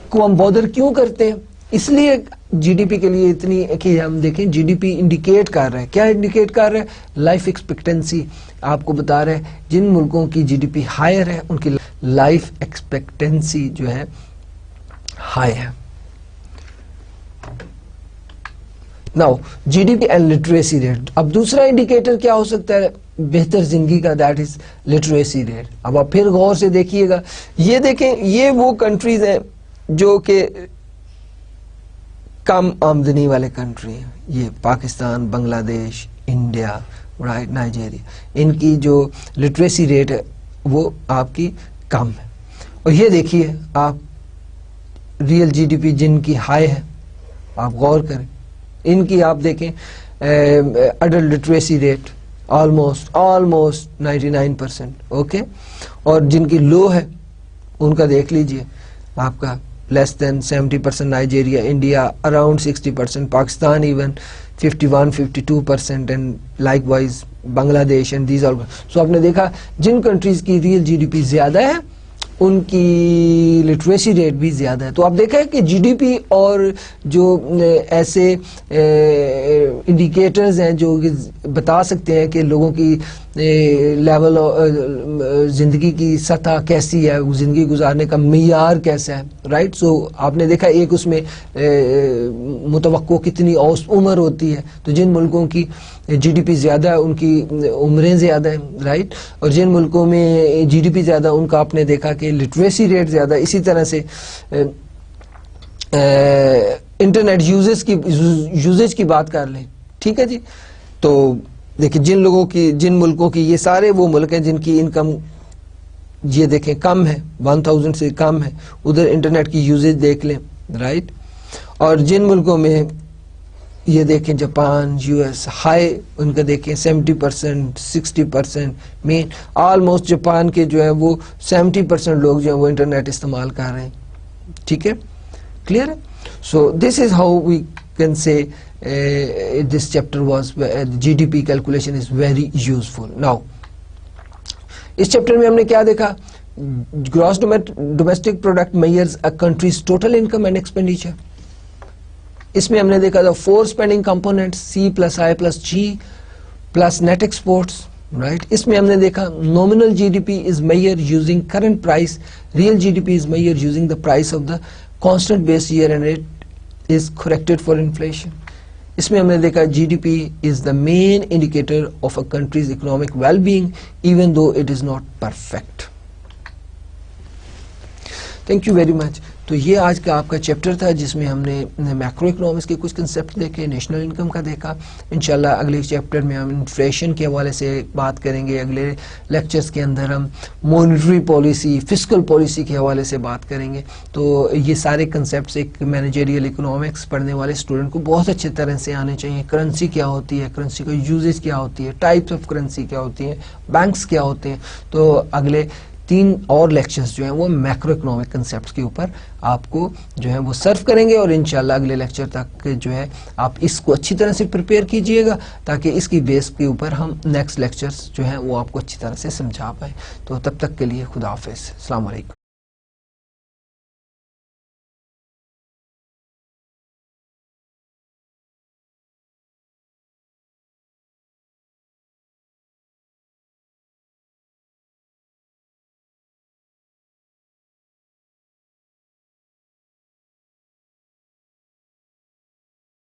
کو ہم بودر کیوں کرتے ہیں؟ اس لیے جی ڈی پی کے لیے اتنی کہ ہم دیکھیں جی ڈی پی انڈیکیٹ کر رہا ہے، کیا انڈیکیٹ کر رہا ہے؟ لائف ایکسپیکٹنسی آپ کو بتا رہا ہے. جن ملکوں کی جی ڈی پی ہائر ہے ان کی لائف ایکسپیکٹنسی جو ہے ہائی ہے. Now G D P and literacy rate. اب دوسرا انڈیکیٹر کیا ہو سکتا ہے بہتر زندگی کا؟ That is literacy rate. اب آپ پھر غور سے دیکھیے گا، یہ دیکھیں یہ وہ کنٹریز ہیں جو کہ کم آمدنی والے کنٹری ہیں، یہ پاکستان، بنگلہ دیش، انڈیا، رائٹ، نائجیریا، ان کی جو لٹریسی ریٹ ہے وہ آپ کی کم ہے. اور یہ دیکھیے آپ ریئل جی ڈی پی جن کی ہائی ہے، آپ غور کریں ان کی، آپ دیکھیں adult literacy rate almost 99%. Okay, اور جن کی لو ہے ان کا دیکھ لیجئے آپ کا less than 70%، Nigeria, India around 60%، Pakistan even 51-52%، and likewise Bangladesh and these all. سو آپ نے دیکھا جن کنٹریز کی ریئل جی ڈی پی زیادہ ہے ان کی لٹریسی ریٹ بھی زیادہ ہے. تو آپ دیکھیں کہ جی ڈی پی اور جو ایسے انڈیکیٹرز ہیں جو بتا سکتے ہیں کہ لوگوں کی لیول زندگی کی سطح کیسی ہے، زندگی گزارنے کا معیار کیسا ہے، رائٹ. سو آپ نے دیکھا ایک اس میں متوقع کتنی عمر ہوتی ہے، تو جن ملکوں کی جی ڈی پی زیادہ ہے ان کی عمریں زیادہ ہیں، رائٹ. اور جن ملکوں میں جی ڈی پی زیادہ ان کا آپ نے دیکھا کہ لٹریسی ریٹ زیادہ. اسی طرح سے انٹرنیٹ یوزیج کی بات کر لیں، ٹھیک ہے جی. تو دیکھیں جن ملکوں کی، یہ سارے وہ ملک ہیں جن کی انکم یہ دیکھیں کم ہے، 1000 سے کم ہے، ادھر انٹرنیٹ کی یوزیج دیکھ لیں، رائٹ. اور جن ملکوں میں یہ دیکھیں جاپان، یو ایس ہائی، ان کا دیکھیں 70%، 60%، مین آلموسٹ جاپان کے جو ہے وہ 70% لوگ جو ہیں وہ انٹرنیٹ استعمال کر رہے ہیں. ٹھیک ہے، کلیئر ہے. So this is how we can say this chapter was GDP calculation is very useful. Now اس چیپٹر میں ہم نے کیا دیکھا؟ gross domestic product measures a country's total income and expenditure. اس میں ہم نے دیکھا the 4 spending components C plus I plus G plus net exports, right. اس میں ہم نے دیکھا nominal GDP is measured using current price, real GDP is measured using the price of the constant base year and it is corrected for inflation. اس میں ہم نے دیکھا G D P is the main indicator of a country's economic well being even though it is not perfect. Thank you very much. تو یہ آج کا آپ کا چیپٹر تھا جس میں ہم نے میکرو اکنامکس کے کچھ کنسیپٹ دیکھے، نیشنل انکم کا دیکھا. انشاءاللہ اگلے چیپٹر میں ہم انفلیشن کے حوالے سے بات کریں گے. اگلے لیکچرز کے اندر ہم مونیٹری پالیسی، فسکل پالیسی کے حوالے سے بات کریں گے. تو یہ سارے کنسیپٹس ایک مینیجریل اکنامکس پڑھنے والے اسٹوڈنٹ کو بہت اچھے طرح سے آنے چاہیے. کرنسی کیا ہوتی ہے، کرنسی کا یوزیج کیا ہوتی ہے، ٹائپس آف کرنسی کیا ہوتی ہیں، بینکس کیا ہوتے ہیں. تو اگلے 3 اور لیکچرز جو ہیں وہ میکرو اکنامک کنسیپٹس کے اوپر آپ کو جو ہے وہ سرو کریں گے، اور انشاءاللہ اگلے لیکچر تک جو ہے آپ اس کو اچھی طرح سے پریپیئر کیجئے گا تاکہ اس کی بیس کے اوپر ہم نیکسٹ لیکچرز جو ہیں وہ آپ کو اچھی طرح سے سمجھا پائیں. تو تب تک کے لیے خدا حافظ، السلام علیکم.